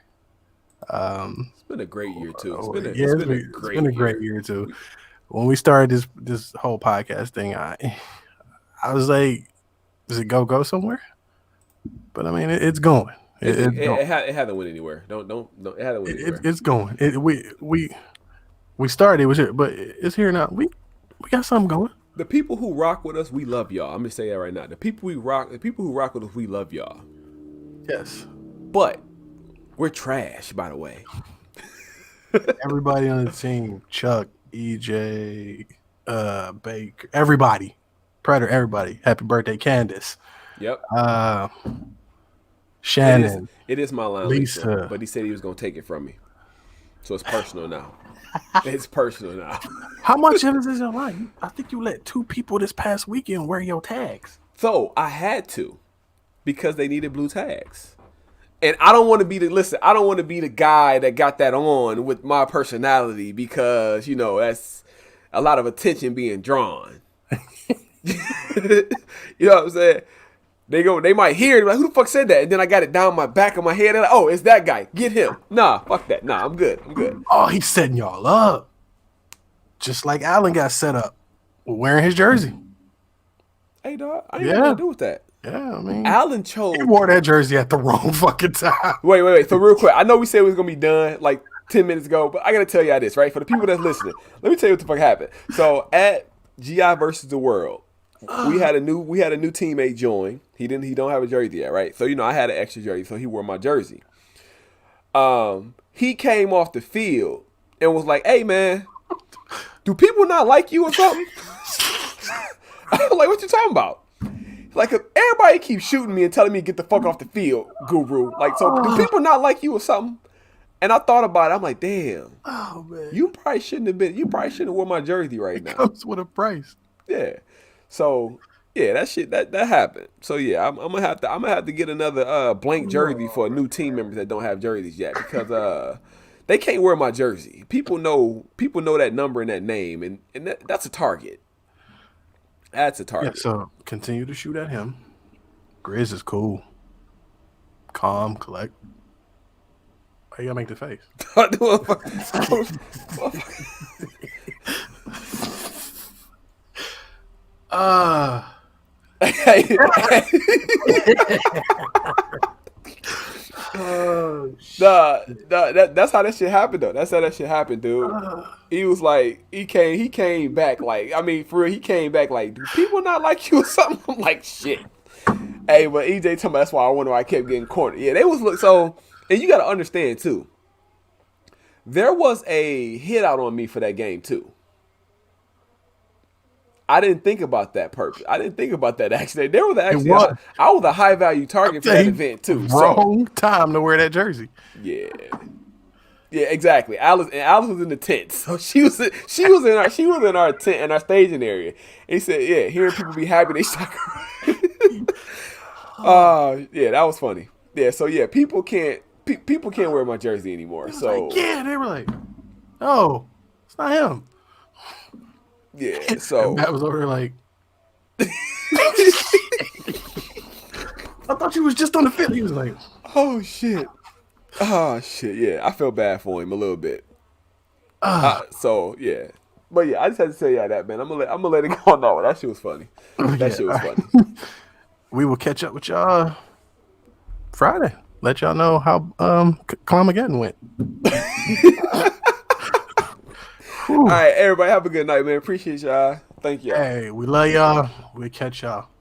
It's been a great year too. It's been a great year too. When we started this whole podcast thing, I was like, does it go somewhere? But I mean, it's going. It hasn't went anywhere. Don't. It hasn't went anywhere. It's going. We started. It was here, but it's here now. We got something going. The people who rock with us, we love y'all. I'm gonna say that right now. The people who rock with us, we love y'all. Yes. But we're trash, by the way. Everybody on the team, Chuck, EJ, Baker, everybody, Predator, everybody. Happy birthday, Candace. Yep. Shannon. It is my line, Lisa. but he said he was gonna take it from me, so it's personal now. It's personal now. How much of this is your life? I think you let 2 people this past weekend wear your tags. So I had to, because they needed blue tags. And I don't want to be I don't want to be the guy that got that on with my personality because, that's a lot of attention being drawn. You know what I'm saying? They might hear it, like, who the fuck said that? And then I got it down my back of my head. And like, oh, it's that guy. Get him. Nah, fuck that. Nah, I'm good. Oh, he's setting y'all up. Just like Allen got set up wearing his jersey. Hey, dog, I ain't got nothing to do with that. Yeah, I mean, Allen chose. He wore that jersey at the wrong fucking time. Wait. So real quick, I know we said we was gonna be done like 10 minutes ago, but I gotta tell y'all this, right? For the people that's listening, let me tell you what the fuck happened. So at GI versus the World, we had a new teammate join. He don't have a jersey yet, right? So I had an extra jersey, so he wore my jersey. He came off the field and was like, "Hey man, do people not like you or something?" I was like, "What you talking about?" Like, if everybody keeps shooting me and telling me to get the fuck off the field, Guru. Like, so do people not like you or something? And I thought about it. I'm like, damn. Oh man, you probably shouldn't have worn my jersey right now. It comes with a price. Yeah. So yeah, that shit that happened. So yeah, I'm gonna have to get another blank jersey for new team members that don't have jerseys yet because they can't wear my jersey. People know that number and that name, and that's a target. That's a target. Yeah, so continue to shoot at him. Grizz is cool. Calm, collect. Why you gotta make the face? That's how that shit happened though. That's how that shit happened, dude. He was like, he came back like, I mean, for real, he came back like, do people not like you or something? I'm like, shit. Hey, but EJ told me that's why I wonder why I kept getting cornered. Yeah, they was so, and you got to understand too. There was a hit out on me for that game too. I didn't think about that purpose. I didn't think about that actually. There was actually I was a high value target for that event too. Wrong time to wear that jersey. Yeah. Yeah, exactly. Alice was in the tent, so she was in our tent in our staging area. And he said, "Yeah, hearing people be happy, they start crying." Yeah, that was funny. Yeah, so yeah, people can't wear my jersey anymore. So like, yeah, they were like, "Oh, it's not him." Yeah, so and Matt was over there like, I thought you was just on the field. He was like, Oh shit. Oh shit. Yeah, I feel bad for him a little bit. So yeah, but yeah, I just had to say that, man. I'm gonna let it go. No, that shit was funny. That shit was funny. we will catch up with y'all Friday. Let y'all know how Clownmagedon went. All right, everybody, have a good night, man. Appreciate y'all. Thank y'all. Hey, we love y'all. We'll catch y'all.